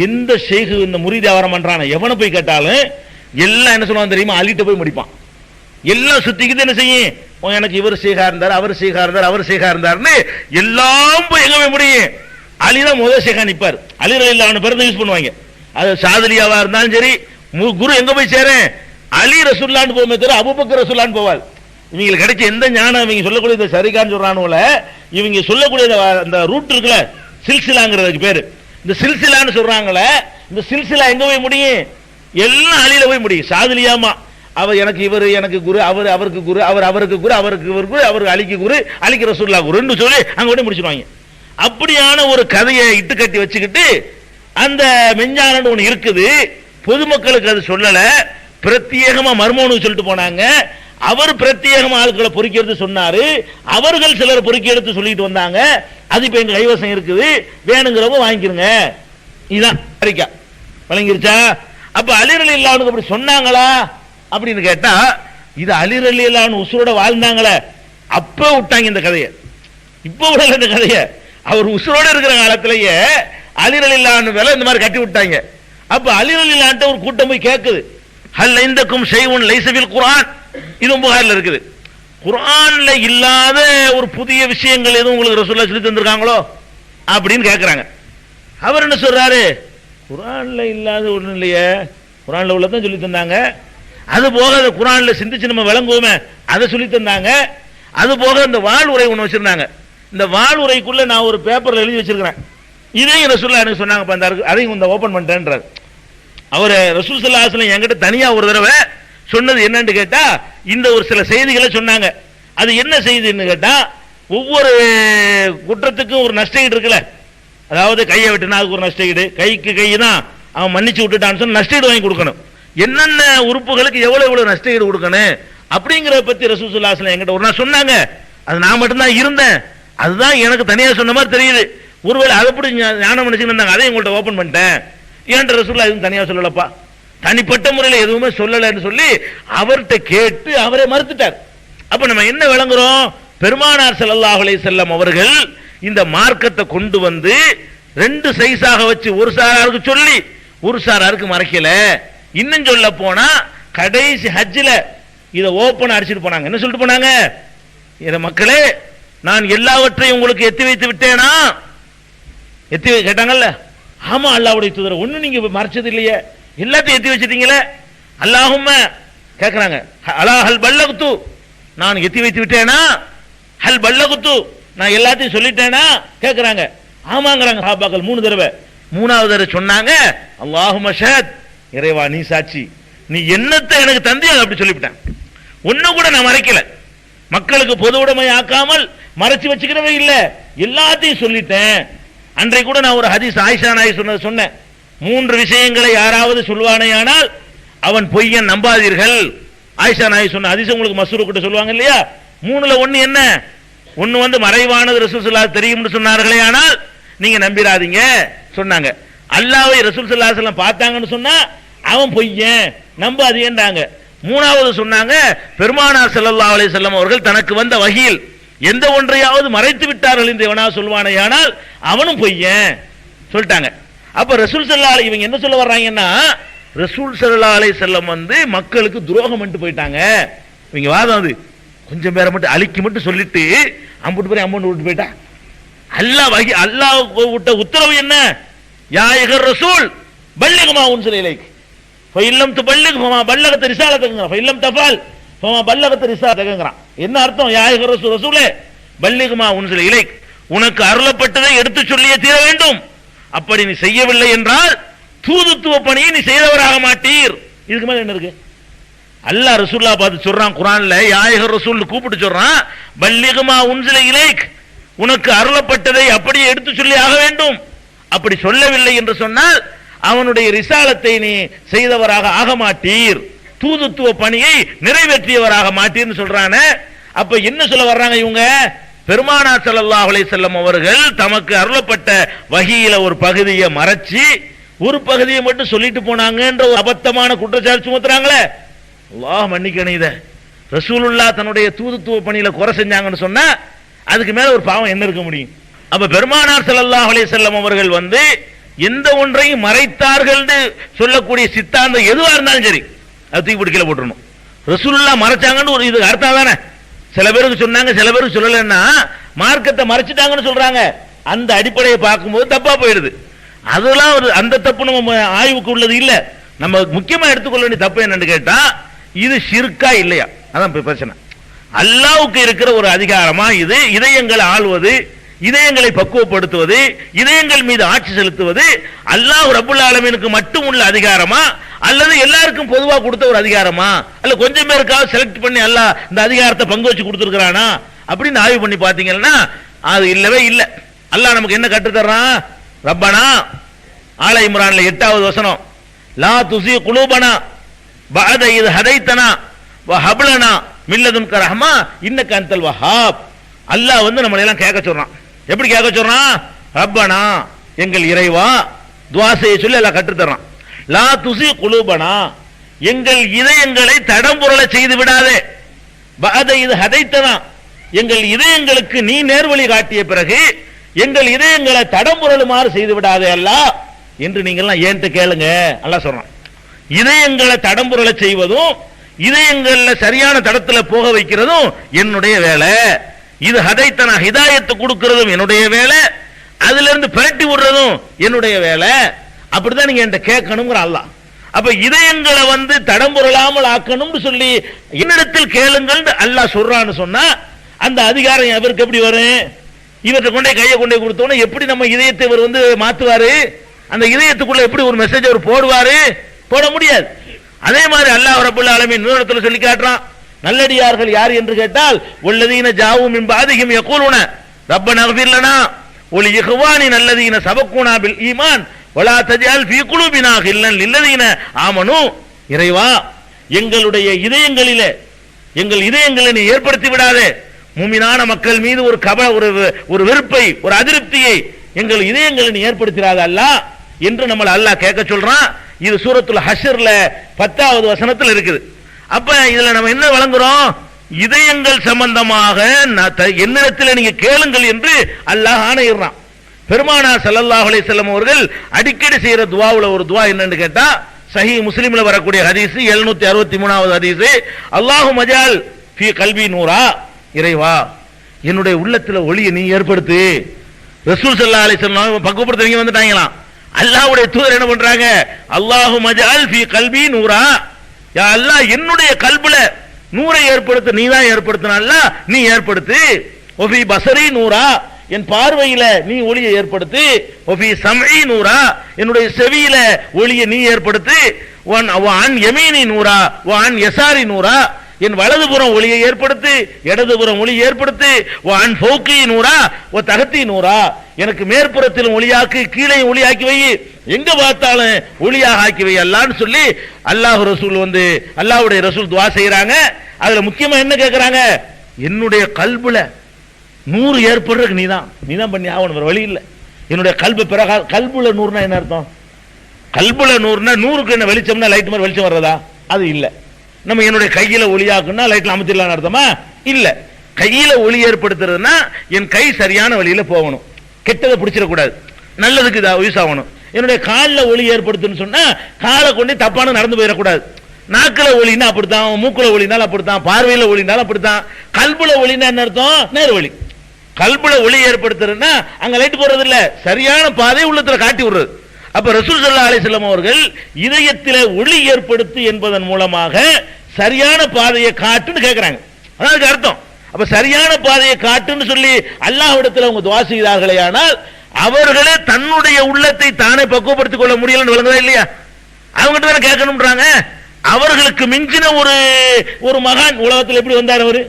எந்த ஷேக் இந்த முறிதி வியாபாரம் பண்றான எவனை போய் கேட்டாலும் எல்லாம் என்ன சொல்லுவாங்க தெரியுமா, அலிட்ட போய் முடிப்பான். எல்லாம் சுத்திக்கிட்டு என்ன செய்யும், எனக்கு இவர் ஷேகா இருந்தார், அவர் ஷேகா இருந்தார், அவர் ஷேகா இருந்தார்னு எல்லாம் போய் எங்க போய் முடியும், அலிதான் முதல் ஷேகா நிற்பார். அலி ரலியல்லாஹு அன்ஹு பேரை யூஸ் பண்ணுவாங்க. அது சாதலியாவா இருந்தாலும் சரி, குரு எங்க போய் சேரேன், அலி ரசூலுல்லாஹ்னு போகுமே தவிர அபூபக்கர் ரசூலுல்லாஹ்னு போவார். இவங்களுக்கு கிடைச்ச எந்த ஞானம், இவங்க சொல்லக்கூடிய இந்த சரிகான்னு சொல்றானுல, இவங்க சொல்லக்கூடிய அந்த ரூட் இருக்குல்ல, சில்சிலாங்கிறதுக்கு பேரு, இந்த சில்சிலான்னு சொல்றாங்களே, இந்த சில்சிலா எங்க போய் முடியும், எல்லாம் அலியில போய் முடியும். சாதிலியாமா அவர் எனக்கு இவர் எனக்கு குரு, அவர் அவருக்கு குரு, அவர் அவருக்கு குரு, அவருக்கு இவர் குரு, அவருக்கு அலிக்கு குரு, அலிக்கு ரசூலுல்லாஹ் குருன்னு சொல்லி அங்க போய் முடிச்சிருவாங்க. அப்படியான ஒரு கதையை இட்டு கட்டி வச்சுக்கிட்டு அந்த மெஞ்ஞானன்னு ஒன்று இருக்குது, பொதுமக்களுக்கு அது சொல்லல, பிரத்யேகமா மர்மோனுக்கு சொல்லிட்டு போனாங்க. அவர் பிரத்யேகமா ஆட்களை பொறுக்கி எடுத்து சொன்னாரு, அவர்கள் சிலர் பொறுக்கி எடுத்து சொல்லிட்டு வந்தாங்க. அது இப்ப எங்க கைவசம் இருக்குது, வேணுங்கிறவங்க வாங்கிக்கிறங்க. இதுதான் சரிக்கா வழங்கிருச்சா? அப்ப அலி ரலியல்லாஹு அன்ஹு அப்படி சொன்னாங்களா அப்படின்னு கேட்டா, இது அலி ரலியல்லாஹு அன்ஹு உசுரோட வாழ்ந்தாங்களே அப்ப விட்டாங்க இந்த கதையை, இப்ப விடல இந்த கதையை. அவர் உசுரோட இருக்கிற காலத்திலேயே அலி ரலியல்லாஹு அன்ஹு வேலை இந்த மாதிரி கட்டி விட்டாங்க. அப்ப அலி ரலியல்லாஹு அன்ஹு ஒரு கூட்டம் போய் கேட்குது, ஹல் இந்தக்கும் ஷைஉன் லைஸ ஃபில் குர்ஆன், இதுவும் புகாரில் இருக்குது, குர்ஆன்ல இல்லாத ஒரு புதிய விஷயங்கள் எதுவும் உங்களுக்கு ரசூலுல்லாஹ் சொல்லி தந்திருக்காங்களோ அப்படின்னு கேட்கிறாங்க. அவர் என்ன சொல்றாரு, குர்ஆன்ல இல்லாத ஒன்றும் இல்லையே, குர்ஆன்ல உள்ளதான் சொல்லி தந்தாங்க. அது போக அந்த குர்ஆன்ல சிந்திச்சு நம்ம விளங்குவோமே அதை சொல்லி தந்தாங்க. அது போக இந்த வாள் உரை ஒன்று வச்சிருந்தாங்க, இந்த வாள் உரைக்குள்ள நான் ஒரு பேப்பர்ல எழுதி வச்சிருக்கிறேன், இதையும் ரசூலுல்லாஹ் எனக்கு சொன்னாங்க, அதையும் இந்த ஓபன் பண்ணிட்டேன்றார். அவர் ரசூல் ஸல்லல்லாஹு அலைஹி வஸல்லம் என்கிட்ட தனியா ஒரு தடவை சொன்னது என்னன்னு கேட்டா, இந்த ஒரு சில செய்திகளை சொன்னாங்க. அது என்ன செய்தின்னு கேட்டா, ஒவ்வொரு குற்றத்துக்கும் ஒரு நஷ்டஈடு இருக்குல்ல, அதாவது கையை வெட்டினா அதுக்கு ஒரு நஷ்டஈடு, கைக்கு கை தான் அவன் மன்னிச்சு விட்டுட்டான்னு சொன்னா நஷ்டஈடு வாங்கி கொடுக்கணும், என்னென்ன உறுப்புகளுக்கு எவ்வளவு எவ்வளவு நஷ்டஈடு கொடுக்கணும் அப்படிங்கிறத பத்தி ரசூல் ஸல்லல்லாஹு அலைஹி வஸல்லம் என்கிட்ட ஒரு நாள் சொன்னாங்க. அது நான் மட்டும்தான் இருந்தேன், அதுதான் எனக்கு தனியா சொன்ன மாதிரி தெரியுது, ஒருவேளை அதை அப்படி ஞானம் நினைச்சுன்னு அதையும் உங்கள்கிட்ட ஓபன் பண்ணிட்டேன், ஏன் ரசூலுல்லாஹ் எதுவும் தனியா சொல்லலப்பா, தனிப்பட்ட முறையில் எதுவுமே சொல்லலன்னு சொல்லி அவர்கிட்ட கேட்டு அவரே மறுத்துட்டார். அப்ப நம்ம என்ன விளங்குறோம், பெருமானார் ஸல்லல்லாஹு அலைஹி வஸல்லம் அவர்கள் இந்த மார்க்கத்தை கொண்டு வந்து 2 சைஸாக வச்சு ஒரு சாராருக்கு சொல்லி ஒரு சாராருக்கு மறைக்கல. இன்னும் சொல்ல போனா கடைசி ஹஜ்ஜில இதை ஓபன் அடிச்சுட்டு போனாங்க. என்ன சொல்லிட்டு போனாங்க, இத மக்களே நான் எல்லாவற்றையும் உங்களுக்கு எத்தி வைத்து விட்டேனா, எத்தி கேட்டாங்கல்ல, ஆமா அல்லாஹ்வுடைய தூதர் ஒண்ணு நீங்க மறைச்சது இல்லையே, எல்லாத்தையும் எத்தி வச்சிட்டீங்களே, அல்லாஹும்ம கேட்கிறாங்க, அலா ஹல் பல்லகுத்து, நான் எத்தி வைத்து விட்டேனா, ஹல் பல்லகுத்து, நான் எல்லாத்தையும் சொல்லிட்டேனா கேட்கிறாங்க. ஆமாங்கிறாங்க சஹாபாக்கள் 3 தடவை. 3வது தடவை சொன்னாங்க, அல்லாஹும்ம ஷஹத், இறைவா நீ சாட்சி, நீ என்னத்தை எனக்கு தந்தி அதை அப்படி சொல்லிவிட்டேன், ஒன்னும் கூட நான் மறைக்கல, மக்களுக்கு பொது உடைமை ஆக்காமல் மறைச்சு வச்சுக்கிறவே இல்ல, எல்லாத்தையும் சொல்லிட்டேன். அன்றைக்கு கூட நான் ஒரு ஹதீஸ் ஆயிஷா நாய் சொன்னேன், 3 விஷயங்களை யாராவது சொல்வானேயானால் அவன் பொய்யன், நம்பாதீர்கள். ஆயிஷா நாய் சொன்ன ஹதீஸ் உங்களுக்கு மஸ்ரூக் கிட்ட சொல்லுவாங்க இல்லையா, 3ல 1 என்ன, 1 வந்து மறைவானது ரசூல் ஸல்லல்லாஹு அலைஹி வஸல்லம் தெரியும்னு சொன்னார்களே, ஆனால் நீங்க நம்பிராதீங்க சொன்னாங்க. அல்லாஹ்வை ரசூல் ஸல்லல்லாஹு அலைஹி வஸல்லம் பார்த்தாங்கன்னு சொன்னா அவன் பொய்யன், நம்பாதீங்கன்றாங்க. 3வது சொன்னாங்க, பெருமானார் ஸல்லல்லாஹு அலைஹி வஸல்லம் அவர்கள் தனக்கு வந்த வஹீல் எந்த ஒன்றையாவது மறைத்து விட்டார்கள் என்று எவனா சொல்வானேயானால் அவனும் பொய்யன் சொல்லிட்டாங்க. அப்ப ரசூல் ஸல்லல்லாஹு அலைஹி இவங்க என்ன சொல்ல வர்றாங்கன்னா, ரசூல் ஸல்லல்லாஹு அலைஹி வஸல்லம் வந்து மக்களுக்கு துரோகம் பண்ணிட்டு போயிட்டாங்க. இவங்க வாதம் அது, கொஞ்சம் பேரை மட்டும் அழிக்க மட்டும் சொல்லிட்டு அம்புட்டு பேரை அம்மன் விட்டு போயிட்டா. அல்லாஹ் விட்ட உத்தரவு என்ன, யா அய்யுஹர் ரசூல் பல்லிக் மா உன்ஸில இலைக் ஃபஇல்லம் துபல்லிக் ஃபமா பல்லகத் ரிசாலத்துக்குங்கறான், ஃபஇல்லம் தஃபால் ஃபமா பல்லகத் ரிசாலத்துக்குங்கறான். என்ன அர்த்தம், யா அய்யுஹர் ரசூல், ரசூலே பல்லிக் மா உன்ஸில இலைக், உனக்கு அருளப்பட்டதை எடுத்து சொல்லியே தீர வேண்டும். அப்படி நீ செய்யவில்லை என்றால் தூதுத்துவ பணியை நீ செய்தவராக மாட்டீர். இதுக்கு மேல என்ன இருக்கு? அல்லாஹ் ரசூலுல்லாஹ் பார்த்து சொல்றான் குர்ஆன்ல, யா அய்யுஹர் ரசூல் கூப்பிட்டு சொல்றான், பல்லிக் மா உன்ஸில இலைக், உனக்கு அருளப்பட்டதை அப்படியே எடுத்து சொல்லி ஆக வேண்டும். அப்படி சொல்லவில்லை என்று சொன்னால் அவனுடைய ரிசாலத்தை நீ செய்தவராக ஆக மாட்டீர், தூதுத்துவ பணியை நிறைவேற்றியவராக மாட்டீர்னு சொல்றானே. அப்ப என்ன சொல்ல வர்றாங்க இவங்க, பெருமானார் ஸல்லல்லாஹு அலைஹி வஸல்லம் அவர்கள் தமக்கு அருளப்பட்ட வஹீல ஒரு பகுதியை மறைச்சி ஒரு பகுதியை மட்டும் சொல்லிட்டு போனாங்கன்ற ஒரு அபத்தமான குற்றச்சாட்டு சுமத்துறாங்களே. அல்லாஹ் மன்னிக்கணும். இத ரசூலுல்லாஹ் தன்னுடைய தூதுத்துவ பணியில குறை செஞ்சாங்கன்னு சொன்னா அதுக்கு மேல ஒரு பாவம் என்ன இருக்க முடியும்? அப்ப பெருமானார் ஸல்லல்லாஹு அலைஹி வஸல்லம் அவர்கள் வந்து எந்த ஒன்றையும் மறைத்தார்கள் சொல்லக்கூடிய சித்தாந்தம் எதுவா இருந்தாலும் சரி அது தூக்கி போட்டு கீழே போட்டுறணும். ரசூலுல்லாஹ் மறைச்சாங்கன்னு ஒரு இது அர்த்தம் தானே. சில பேருக்கு சொன்னாங்க, சில பேருக்கு சொல்லலைன்னா மார்க்கத்தை மறைச்சிட்டாங்கன்னு சொல்றாங்க. அந்த அடிப்படையை பார்க்கும்போது தப்பா போயிடுது. அதெல்லாம் ஒரு அந்த தப்பு நம்ம ஆய்வுக்கு உள்ளது இல்ல. நம்ம முக்கியமா எடுத்துக்கொள்ள வேண்டிய தப்பு என்னன்னு கேட்டா, இது ஷிர்கா இல்லையா, அதான் பிரச்சனை. அல்லாஹ்வுக்கு இருக்கிற ஒரு அதிகாரமா இது, இதயங்களை ஆள்வது, இதயங்களை பக்குவப்படுத்துவது, இதயங்கள் மீது ஆட்சி செலுத்துவது அல்லாஹ் ரப்புல் ஆலமீனுக்கு மட்டும் உள்ள அதிகாரமா, அல்லது எல்லாருக்கும் பொதுவா கொடுத்த ஒரு அதிகாரமா, அல்ல கொஞ்சம் பேருக்காவது செலக்ட் பண்ணி அல்லாஹ் இந்த அதிகாரத்தை பங்கு வச்சு கொடுத்துருக்கானா அப்படின்னு ஆய்வு பண்ணி பாத்தீங்கன்னா அது இல்லவே இல்லை. அல்லாஹ் நமக்கு என்ன கற்று தர்றான், ரப்பனா ஆல இம்ரான்ல 8வது வசனம், லா துஸி குலூபனா பஅத இத் ஹதைத்தனா வ ஹப்லனா மின் லதுன்க ரஹ்மா இன்னக அன்தல் வஹ்ஹாப். அல்லாஹ் வந்து நம்மளை எல்லாம் கேட்க சொல்றான். எப்படி கேட்க சொல்றான், ரப்பனா எங்கள் இறைவா, துஆ செய்ய சொல்லி எல்லாம் கற்று தர்றான். லா துஸி குலூபனா எங்கள் இதயங்களை தடம்புரள செய்து விடாதே, பஅத இத் ஹதைத்தனா எங்கள் இதயங்களுக்கு நீ நேர்வழி காட்டிய பிறகு எங்கள் இதயங்களை தடம்புரளுமாறு செய்து விடாதே அல்லாஹ் என்று நீங்கள்லாம் ஏன்ட்டு கேளுங்க. அல்லாஹ் சொல்றான், இதயங்களை தடம்புரள செய்வதும் இதயங்கள்ல சரியான தடத்துல போக வைக்கிறதும் என்னுடைய வேலை. இது ஹதைத்தனா ஹிதாயத்தை கொடுக்கிறதும் என்னுடைய வேலை, அதுல இருந்து பிரட்டி விடுறதும் என்னுடைய வேலை. அப்படிதான் நீங்க என்கிட்ட கேட்கணுங்கிற அல்லாஹ். அப்ப இதயங்களை வந்து தடம்புரளாமல் ஆக்கணும்னு சொல்லி என்னிடத்தில் கேளுங்கள் அல்லாஹ் சொல்றான்னு சொன்னா அந்த அதிகாரம் இவருக்கு எப்படி வரும்? இவற்றை கொண்டே கையை கொண்டே கொடுத்தோன்னா எப்படி நம்ம இதயத்தை இவர் வந்து மாத்துவாரு? அந்த இதயத்துக்குள்ள எப்படி ஒரு மெசேஜ் அவர் போடுவாரு? போட முடியாது. அதே மாதிரி அல்லாஹ் ரப்பல் ஆலமீன் இன்னொரு இடத்துல சொல்லி காட்டுறான், நல்லடியார்கள் யார் என்று கேட்டால் வல்லதீன ஜாவு மின் பாதிஹிம் யகூலுன ரப்பனா இக்ஃபிர் லனா வ லி இக்வானினா அல்லதீன சபக்குனா பில் ஈமான் வலா தஜ்அல் ஃபீ குலூபினா கில்லன் லில்லதீன ஆமனு. இறைவா, எங்களுடைய இதயங்களிலே எங்கள் இதயங்களை நீ ஏற்படுத்தி விடாதே, மூமினான மக்கள் மீது ஒரு வெறுப்பை, ஒரு அதிருப்தியை எங்கள் இதயங்களை நீ ஏற்படுத்திடாத அல்லாஹ் என்று நம்மள அல்லாஹ் கேட்க சொல்றான். இது சூரத்துல் ஹஷ்ர்ல 10வது வசனத்தில் இருக்குது. அப்ப இதுல நம்ம என்ன வழங்குறோம், இதயங்கள் சம்பந்தமாக என்னிடத்தில் நீங்க கேளுங்கள் என்று அல்லாஹ் ஆணையிடுறான். பெருமானார் ஸல்லல்லாஹு அலைஹி வஸல்லம் அவர்கள் அடிக்கடி செய்யற துஆவுல ஒரு துஆ என்னன்னு கேட்டா, சஹீஹ் முஸ்லிம்ல வரக்கூடிய ஹதீஸ் 763வது ஹதீஸ், அல்லாஹு மஜால் ஃபீ கல்பி நூரா, இறைவா என்னுடைய உள்ளத்துல ஒளியை நீ ஏற்படுத்து. ரசூல் ஸல்லல்லாஹு அலைஹி வஸல்லம் பக்குவப்படுத்துறவங்க வந்துட்டாங்களாம். அல்லாஹ்வுடைய தூதர் என்ன பண்றாங்க, அல்லாஹு மஜால் ஃபீ கல்பி நூரா, யா அல்லாஹ் என்னுடைய கல்புல நூரை ஏற்படுத்த நீ தான் ஏற்படுத்தினால நீ ஏற்படுத்து. ஒஃபி பசரி நூரா என் பார்வையில நீ ஒளியை ஏற்படுத்து. ஒஃபி சம்இ நூரா என்னுடைய செவியில ஒளியை நீ ஏற்படுத்து. வன் யமீனி நூரா வன் யசாரி நூரா என் வலதுபுறம் ஒளியை ஏற்படுத்து, இடதுபுறம் ஒளியை ஏற்படுத்து. வன் ஃபௌகி நூரா வ தஹதி நூரா எனக்கு மேற்புறத்திலும் ஒளியாக்கி கீழே ஒளியாக்கி வை, எங்க பார்த்தாலும் ஒளியாக ஆக்கி வை அல்லான்னு சொல்லி அல்லாஹ் ரசூல் அல்லாஹ்வுடைய ரசூல் துஆ செய்யறாங்க. அதுல முக்கியமா என்ன கேட்கறாங்க, என்னுடைய கல்புல நூறு ஏற்படுறதுக்கு நீதான் பண்ணி ஆகணும், வேற வழி இல்லை. என்னுடைய கல்புல நூறுனா என்ன அர்த்தம்? கல்புல நூறுனா நூறுக்கு என்ன வெளிச்சம்னா லைட் மாதிரி வெளிச்சம் வர்றதா? அது இல்லை. நம்ம என்னுடைய கையில ஒளியாக்குன்னா லைட்ல அமைச்சிடலாம் அர்த்தமா? இல்ல. கையில ஒளி ஏற்படுத்துறதுன்னா என் கை சரியான வழியில போகணும், கெட்டதை பிடிச்சிடக்கூடாது, நல்லதுக்கு யூஸ் ஆகணும். என்னுடைய காலில் ஒளி ஏற்படுத்துன்னு சொன்னா காலை கொண்டு தப்பான நடந்து போயிடக்கூடாது. நாக்கில ஒளினா அப்படித்தான், மூக்குல ஒளினாலும் அப்படித்தான், பார்வையில ஒளினாலும் அப்படித்தான். கல்புல ஒளினா என்ன அர்த்தம்? நேர் வழி. கல்புல ஒளி ஏற்படுத்துறதுன்னா அங்க லைட் போறது இல்ல, சரியான பாதை உள்ளத்துல காட்டி விடுறது. அப்ப ரசூல் ஸல்லல்லாஹு அலைஹி வஸல்லம் அவர்கள் இதயத்திலே ஒளி ஏற்படுத்து என்பதன் மூலமாக சரியான பாதையை காட்டுன்னு கேட்கிறாங்க. அதான் அர்த்தம். அப்ப சரியான பாதையை காட்டுன்னு சொல்லி அல்லாஹ்விடத்தில் அவங்க துஆ செய்தார்களே, ஆனால் அவர்களே தன்னுடைய உள்ளத்தை தானே பக்குவப்படுத்திக் கொள்ள முடியலன்னு விளங்குதா இல்லையா? அவங்ககிட்ட தானே கேட்கணும்ன்றாங்க. அவர்களுக்கு மிஞ்சின ஒரு மகான் உலகத்தில் எப்படி வந்தார்? அவரு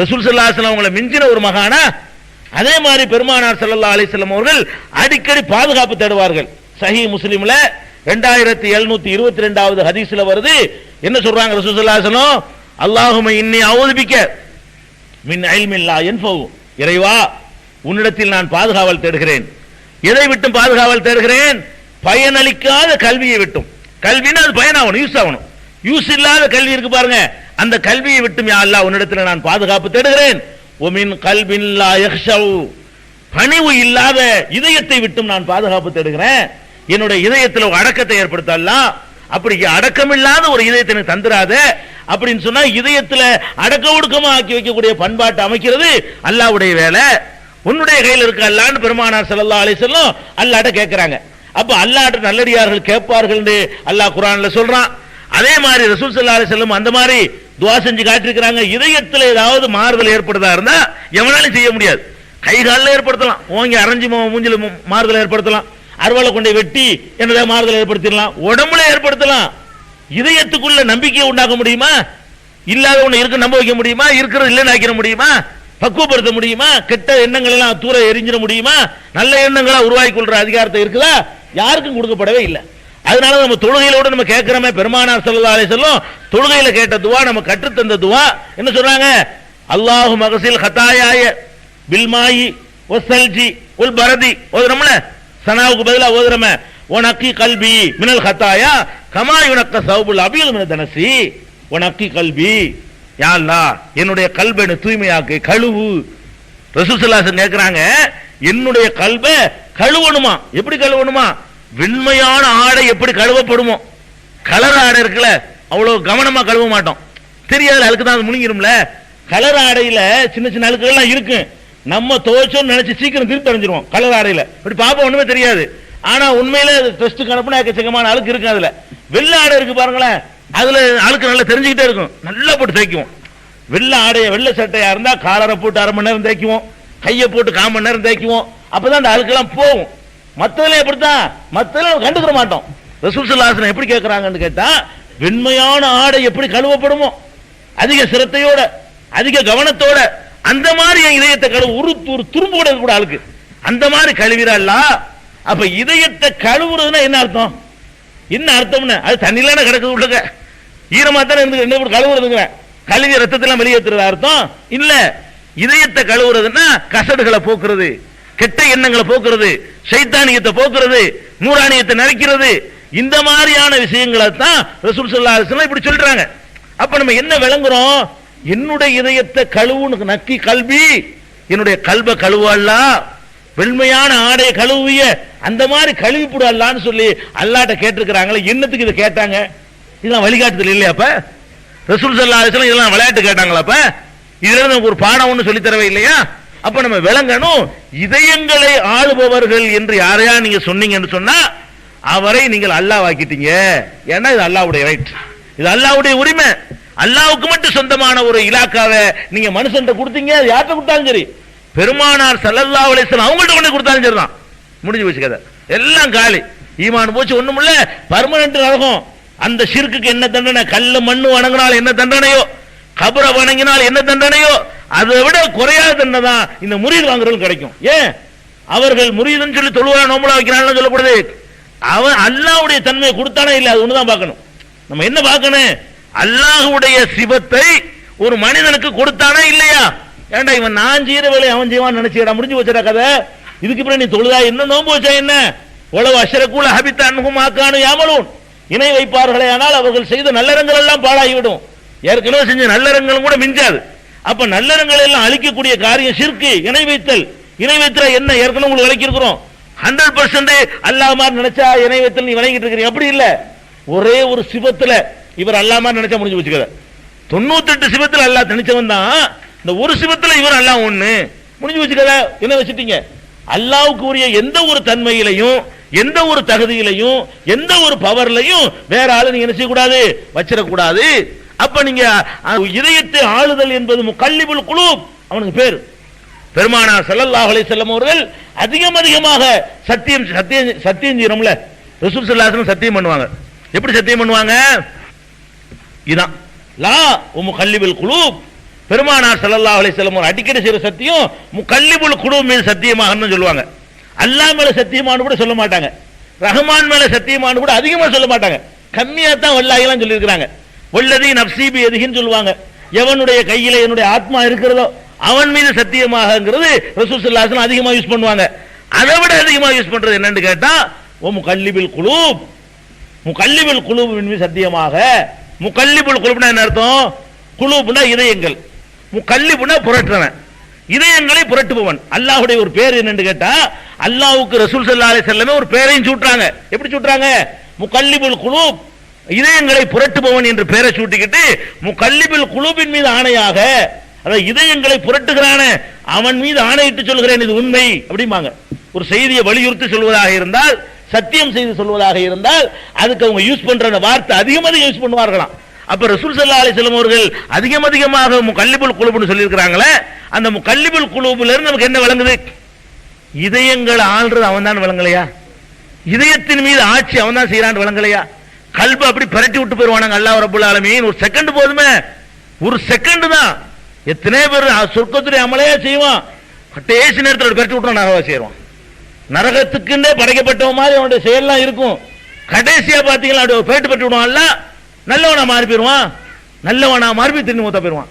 ரசூல் ஸல்லல்லாஹு அலைஹி வஸல்லம் அவங்களை மிஞ்சின ஒரு மகானா? அதே மாதிரி பெருமானார் ஸல்லல்லாஹு அலைஹி வஸல்லம் அவர்கள் அடிக்கடி பாதுகாப்பு தேடுவார்கள். சஹீஹ் முஸ்லிம்ல 2722வது ஹதீஸ்ல வருது. என்ன சொல்றாங்க ரசூல் ஸல்லல்லாஹு அலைஹி வஸல்லம்? அல்லாஹும்ம இன்னி அஊது பிக்க மின் இல்மின் லா யன்ஃபவு, இறைவா உன்னிடத்தில் நான் பாதுகாவல் தேடுகிறேன். எதை விட்டும் பாதுகாவல் தேடுகிறேன்? பயனளிக்காத கல்வியை விட்டும். கல்வினா அது பயனாகணும், யூஸ் ஆகணும். யூஸ் இல்லாத கல்வி இருக்கு பாருங்க, அந்த கல்வியை விட்டும் யா அல்லாஹ் உன்னிடத்தில் நான் பாதுகாப்பு தேடுகிறேன். ஒமின் கல்பின் லா யக்ஷவு, பணிவு இல்லாத இதயத்தை விட்டும் நான் பாதுகாப்பு தேடுகிறேன். என்னுடைய இதயத்தில் அடக்கத்தை ஏற்படுத்தலாம். அப்படி அடக்கமில்லாத ஒரு இதயத்தை எனக்கு தந்துராத அப்படின்னு சொன்னா இதயத்தில் அடக்க ஒடுக்கமா ஆக்கி வைக்கக்கூடிய பண்பாட்டை அமைக்கிறது அல்லாஹ்வுடைய வேலை. உன்னுடைய கையில் இருக்க அல்லாஹ்னு பெருமானார் ஸல்லல்லாஹு அலைஹி வஸல்லம் அல்லாஹ்ட்ட கேட்கறாங்க. அப்ப அல்லாஹ்ட்ட நல்லடியார்கள் கேட்பார்கள் அல்லாஹ் குர்ஆன்ல சொல்றான். அதே மாதிரி ரசூல் ஸல்லல்லாஹு அலைஹி வஸல்லம் அந்த மாதிரி துஆ செஞ்சு காட்டியிருக்கிறாங்க. இதயத்தில் ஏதாவது மாறுதல் ஏற்படுதா இருந்தா எவனாலும் செய்ய முடியாது. கை காலில் ஏற்படுத்தலாம், ஓங்கி அரைஞ்சி மூஞ்சில மாறுதல் ஏற்படுத்தலாம், அறுவாலை கொண்டை வெட்டி என்னதான் மாறுதல் ஏற்படுத்திடலாம், உடம்புல ஏற்படுத்தலாம். இதயத்துக்குள்ள நம்பிக்கையை உண்டாக்க முடியுமா? இல்லாத ஒண்ணு இருக்கு நம்ப வைக்க முடியுமா? இருக்கிறது இல்லைன்னு ஆக்கிட முடியுமா? பக்குவப்படுத்த முடியுமா? கெட்ட எண்ணங்கள் எல்லாம் தூர எரிஞ்சிட முடியுமா? நல்ல எண்ணங்களா உருவாக்கி கொள்ற அதிகாரத்தை இருக்குதா? யாருக்கும் கொடுக்கப்படவே இல்லை. அதனால நம்ம தொழுகையிலோட நம்ம கேட்கிறோமே, பெருமானார் ஸல்லல்லாஹு அலைஹி வஸல்லம் தொழுகையில கேட்ட துஆ, நம்ம கற்றுத்தந்த துஆ என்ன சொல்றாங்க? அல்லாஹு மக்ஸில் ஹதாயாய பில்மாயி வஸ்ஸல்ஜி வல் பரதி. ஓதுறோம்ல, சனாவுக்கு பதிலா ஓதுறோமே, வனக்கி கல்பி மினல் ஹதாயா கமா யுனக்க சௌபுல் அபியல் மின தனசி. வனக்கி கல்பி, யா அல்லாஹ் என்னுடைய கல்பை தூய்மையாக்கு, கழுவு. ரசூல் ஸல்லல்லாஹு அலைஹி வஸல்லம் கேக்குறாங்க, என்னுடைய கல்பை கழுவணுமா? எப்படி கழுவணுமா? வெண்மையான ஆடை எப்படி கழுவப்படுமோ, கலர் ஆடை இருக்குல்ல, அவ்வளவு கவனமா கழுவ மாட்டோம், தெரியாது அழுக்கு தான் முழுங்கிரும்ல. கலர் ஆடையில சின்ன சின்ன அழுக்குகள்லாம் இருக்கு, நம்ம துவைச்சோம்னு நினைச்சு சீக்கிரம் திருப்பி அடைஞ்சிருவோம். கலர் ஆடையில இப்படி பாப்பா ஒண்ணுமே தெரியாது, ஆனா உண்மையில டெஸ்ட் கணப்புனா எக்கச்சக்கமான அழுக்கு இருக்கு. அதுல வெள்ளை ஆடை இருக்கு பாருங்களேன், அதுல அழுக்கு நல்லா தெரிஞ்சுக்கிட்டே இருக்கும், நல்லா போட்டு தேய்க்குவோம். வெள்ளை ஆடைய வெள்ளை சட்டையா இருந்தா காலரை போட்டு அரை மணி நேரம் தேய்க்குவோம், கையை போட்டு 1/4 மணி நேரம் தேய்க்குவோம், அப்பதான் அந்த அழுக்கெல்லாம் போகும். மத்ததுல எப்படித்தான், மத்ததுல கண்டுக்கிற மாட்டோம். ரசூல் ஸல்லல்லாஹு அலைஹி வஸல்லம் எப்படி கேட்கறாங்கன்னு கேட்டா, வெண்மையான ஆடை எப்படி கழுவப்படுமோ அதிக சிரத்தையோட அதிக கவனத்தோட அந்த மாதிரி என் இதயத்தை கழுவு, ஒரு துரும்பு கூட கூட ஆளுக்கு அந்த மாதிரி கழுவிரல்ல. அப்ப இதயத்தை கழுவுறதுன்னா என்ன அர்த்தம்? என்ன அர்த்தம்னு அது தண்ணியிலான கிடக்குது, உள்ளக ஈரமா தானே இருந்து என்ன கழுவுறதுங்க, கழுவி ரத்தத்தெல்லாம் வெளியேற்றுறது அர்த்தம் இல்ல. இதயத்தை கழுவுறதுன்னா கசடுகளை போக்குறது, கெட்ட எண்ணங்களை போக்குறது, சைத்தானியத்தை போக்குறது, நூறானியத்தை நரைக்கிறது, இந்த மாதிரியான விஷயங்களை தான் ரசூல் ஸல்லல்லாஹு அலைஹி வஸல்லம் இப்படி சொல்றாங்க. அப்ப நம்ம என்ன விளங்குறோம்? என்னுடைய இதயத்தை கழுவுன்னு நக்கி கல்வி, என்னுடைய கல்பை கழுவல்ல, வெண்மையான ஆடையை கழுவிய அந்த மாதிரி கழுவிப்புடு அல்லான்னு சொல்லி அல்லாட்ட கேட்டிருக்கிறாங்களே. என்னத்துக்கு இதை கேட்டாங்க? இதெல்லாம் வழிகாட்டுதல் இல்லையா? அப்ப ரசூல் ஸல்லல்லாஹு அலைஹி வஸல்லம் இதெல்லாம் விளையாட்டு கேட்டாங்களா? அப்ப இதுல நமக்கு ஒரு பாடம் ஒண்ணு சொல்லி தரவே இல்லையா? அப்ப நம்ம விளங்கணும், இதயங்களை ஆளுபவர்கள் என்று யாரையா நீங்க சொன்னீங்கன்னு சொன்னா அவரை நீங்கள் அல்லாஹ் ஆக்கிட்டீங்க. ஏன்னா இது அல்லாஹ்வுடைய ரைட். இது அல்லாஹ்வுடைய உரிமை. அல்லாஹ்வுக்கு மட்டும் சொந்தமான ஒரு இலாக்காவை நீங்க மனுஷன்ட்ட கொடுத்தீங்க, அது யார்கிட்ட கொடுத்தாலும் சரி, பெருமானார் ஸல்லல்லாஹு அலைஹி வஸல்லம் அவங்கள்ட்ட கொண்டு கொடுத்தாலும் சரிதான், முடிஞ்சு போச்சு கதை, எல்லாம் காலி. ஈமான் போச்சு, ஒண்ணுமில்ல, பர்மனன்ட் நரகம். அந்த ஷிர்க்குக்கு என்ன தண்டனை? கல்லு மண்ணு வணங்கினால் என்ன தண்டனையோ, கபரை வணங்கினால் என்ன தண்டனையோ, அதை விட குறையாத தண்டனை தான் இந்த முரீது வாங்குறவங்களுக்கு கிடைக்கும். ஏன் அவர்கள் முரீதுன்னு சொல்லி தொழுவா நோம்பலா வைக்கிறான்னு சொல்லப்படுது. அவன் அல்லாஹ்வுடைய தன்மையை கொடுத்தானே இல்லை, அது ஒண்ணுதான் பார்க்கணும். நம்ம என்ன பார்க்கணும்? அல்லாஹ்வுடைய சிவத்தை ஒரு மனிதனுக்கு கொடுத்தானே இல்லையா? ஏன்டா இவன் நான் செய்யற வேலையை அவன் செய்வான் நினைச்சுடா, முடிஞ்சு வச்சுடா கதை. இதுக்கு பிறகு நீ தொழுதா என்ன, நோம்பு வச்சா என்ன? உலக அஷரக்கூல ஹபித்த அன்ஹும் ஆக்கானு யாமலூன், இணை வைப்பார்களே ஆனால் அவர்கள் செய்த நல்லறங்கள் எல்லாம் பாழாகிவிடும். ஏற்கனவே செஞ்ச நல்லறங்களும் கூட மிஞ்சாது. அப்ப நல்லறங்களை எல்லாம் அழிக்கக்கூடிய காரியம் ஷிர்க்கு, இணை வைத்தல். இணை வைத்தல் என்ன? ஏற்கனவே உங்களுக்கு விளக்கி இருக்கிறோம். 100% அல்லாஹ் மாதிரி நினைச்சா இணை வைத்தல் நீ வணங்கிட்டு இருக்கிறீங்க, அப்படி இல்ல. ஒரே ஒரு சிவத்துல இவர் அல்லாஹ் மாதிரி நினைச்சா முடிஞ்சு வச்சுக்கத. 98 சிவத்துல அல்லாஹ் தனிச்சவன் தான், இந்த ஒரு சிவத்துல இவர் அல்லாஹ் ஒண்ணு, முடிஞ்சு வச்சுக்கத. என்ன வச்சுட்டீங்க? அல்லாஹ்வுக்கு உரிய எந்த ஒரு தன்மையிலையும், எந்த ஒரு தகுதியிலையும், எந்த ஒரு பவர்லையும் வேற ஆளு நீங்க என்ன செய்யக்கூடாது, வச்சிடக்கூடாது. அப்ப நீங்க இதயத்தை ஆளுதல் என்பது முகல்லிபுல் குலூப், அவனுக்கு பேர். பெருமானார் ஸல்லல்லாஹு அலைஹி வஸல்லம் அவர்கள் அதிகமாக சத்தியம் செய்யறோம்ல, ரசூல் ஸல்லல்லாஹு அலைஹி வஸல்லம் சத்தியம் பண்ணுவாங்க. எப்படி சத்தியம் பண்ணுவாங்க? இதான் லா முகல்லிபுல் குலூப். பெருமானார் ஸல்லல்லாஹு அலைஹி வஸல்லம் அடிக்கடி செய்யற சத்தியம் முகல்லிபுல் குலூப் மீது சத்தியமாகன்னு சொல்லுவாங்க. அல்லாஹ் மேல சத்தியமானு கூட சொல்ல மாட்டாங்க, ரஹ்மான் மேல சத்தியமானு கூட அதிகமா சொல்ல மாட்டாங்க, கம்மியா தான் வல்லாஹிலாம் சொல்லி இருக்காங்க. வல்லதி நஃப்ஸி பியதிஹின்னு சொல்லுவாங்க. எவனுடைய கையில என்னுடைய ஆத்மா இருக்கிறதோ அவன் மீது சத்தியமாகங்கிறது ரசூல் ஸல்லல்லாஹு அலைஹி வஸல்லம் அதிகமா யூஸ் பண்ணுவாங்க. அதை விட அதிகமா யூஸ் பண்றது என்னன்னு கேட்டா ஓ முகல்லிபுல் குலூப், முகல்லிபுல் குலூப் மீது சத்தியமாக. முகல்லிபுல் குலூப்னா என்ன அர்த்தம்? குலூப்னா இதயங்கள், முகல்லிபுனா புரட்டுறவன், இதயங்களை புரட்டுபவன். அல்லாஹ்வுடைய ஒரு பேர் என்னன்னு கேட்டா, அல்லாஹ்வுக்கு ரசூல் ஸல்லல்லாஹு அலைஹி வஸல்லம் ஒரு பேரையும் சூட்டுறாங்க. எப்படி சூட்டுறாங்க? முகல்லிபுல் குலூப், இதயங்களை புரட்டுபவன் என்று பெயரை சூட்டிக்கிட்டு முகல்லிபுல் குலூபின் மீது ஆணையாக, அதாவது இதயங்களை புரட்டுகிறான அவன் மீது ஆணையிட்டு சொல்கிறேன் இது உண்மை அப்படிம்பாங்க. ஒரு செய்தியை வலியுறுத்தி சொல்வதாக இருந்தால், சத்தியம் செய்து சொல்வதாக இருந்தால், அதுக்கு அவங்க யூஸ் பண்ற வார்த்தை அதிகமாக யூஸ் பண்ணுவார்களாம். அப்ப ரசூல் ஸல்லல்லாஹு அலைஹி வஸல்லம் அவர்கள் அதிகமாக முகல்லிபுல் குலூப்னு சொல்லி இருக்காங்களே, அந்த முகல்லிபுல் குலூப்ல இருந்து நமக்கு என்ன விளங்குது? இதயங்களை ஆள்றது அவன் தான் விளங்கலையா? இதயத்தின் மீது ஆட்சி அவன் தான் செய்யறான்னு விளங்கலையா? கல்பு அப்படி பரட்டி விட்டு போயிருவானாங்க அல்லாஹ் ரப்பல் ஆலமீன். ஒரு செகண்ட் போதுமே, ஒரு செகண்ட் தான். எத்தனை பேர் சொர்க்கத்துடைய அமலையா செய்வான், கடைசி நேரத்தில் பரட்டி விட்டு நரகவா செய்வான். நரகத்துக்குன்னே படைக்கப்பட்டவன் மாதிரி அவனுடைய செயல்லாம் இருக்கும். கடைசியா பாத்தீங்களா அப்படி பேட்டு பட்டு விடுவான்ல, நல்லவனா மாறி போயிருவான், நல்லவனா மாறி திரும்பி மூத்த போயிருவான்.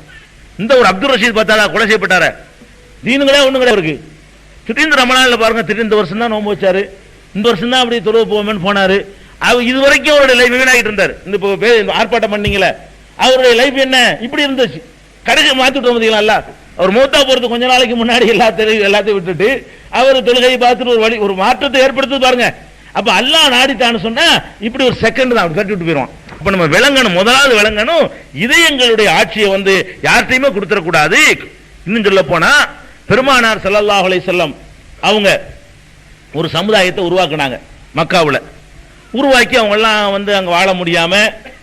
இந்த ஒரு அப்துல் ரஷீத் பார்த்தாரா, கொலை செய்யப்பட்டார, தீனுங்களே ஒண்ணு கிடையாது இருக்கு. திடீர்னு ரமலான்ல பாருங்க, திடீர்னு இந்த வருஷம் தான் நோன்பு வச்சாரு, இந்த வருஷம் தான் அப்படி தொழுவ போவோம்னு போனாரு. அவர் இது வரைக்கும் அவருடைய லைஃப் வீணாகிட்டு இருந்தார். இந்த ஆர்ப்பாட்டம் பண்ணீங்களே, அவருடைய லைஃப் என்ன இப்படி இருந்துச்சு, கடைசி மாத்திட்டு வந்தீங்களா? அவர் மூத்தா போறது கொஞ்ச நாளைக்கு முன்னாடி எல்லாத்தையும் விட்டுட்டு அவர் தொழுகையை பார்த்துட்டு ஒரு வழி, ஒரு மாற்றத்தை ஏற்படுத்தி பாருங்க. அப்ப அல்லாஹ் நாடித்தான்னு சொன்னா இப்படி ஒரு செகண்ட் தான் அப்படி கட்டி விட்டு போயிடுவான். அப்ப நம்ம விளங்கணும், முதலாவது விளங்கணும், இதயங்களுடைய ஆட்சியை யார்கிட்டையுமே கொடுத்துடக்கூடாது. இன்னும் சொல்ல போனா பெருமானார் ஸல்லல்லாஹு அலைஹி வஸல்லம் அவங்க ஒரு சமுதாயத்தை உருவாக்குனாங்க மக்காவுல. உருவாக்கி அவங்க எல்லாம் அங்க வாழ முடியாம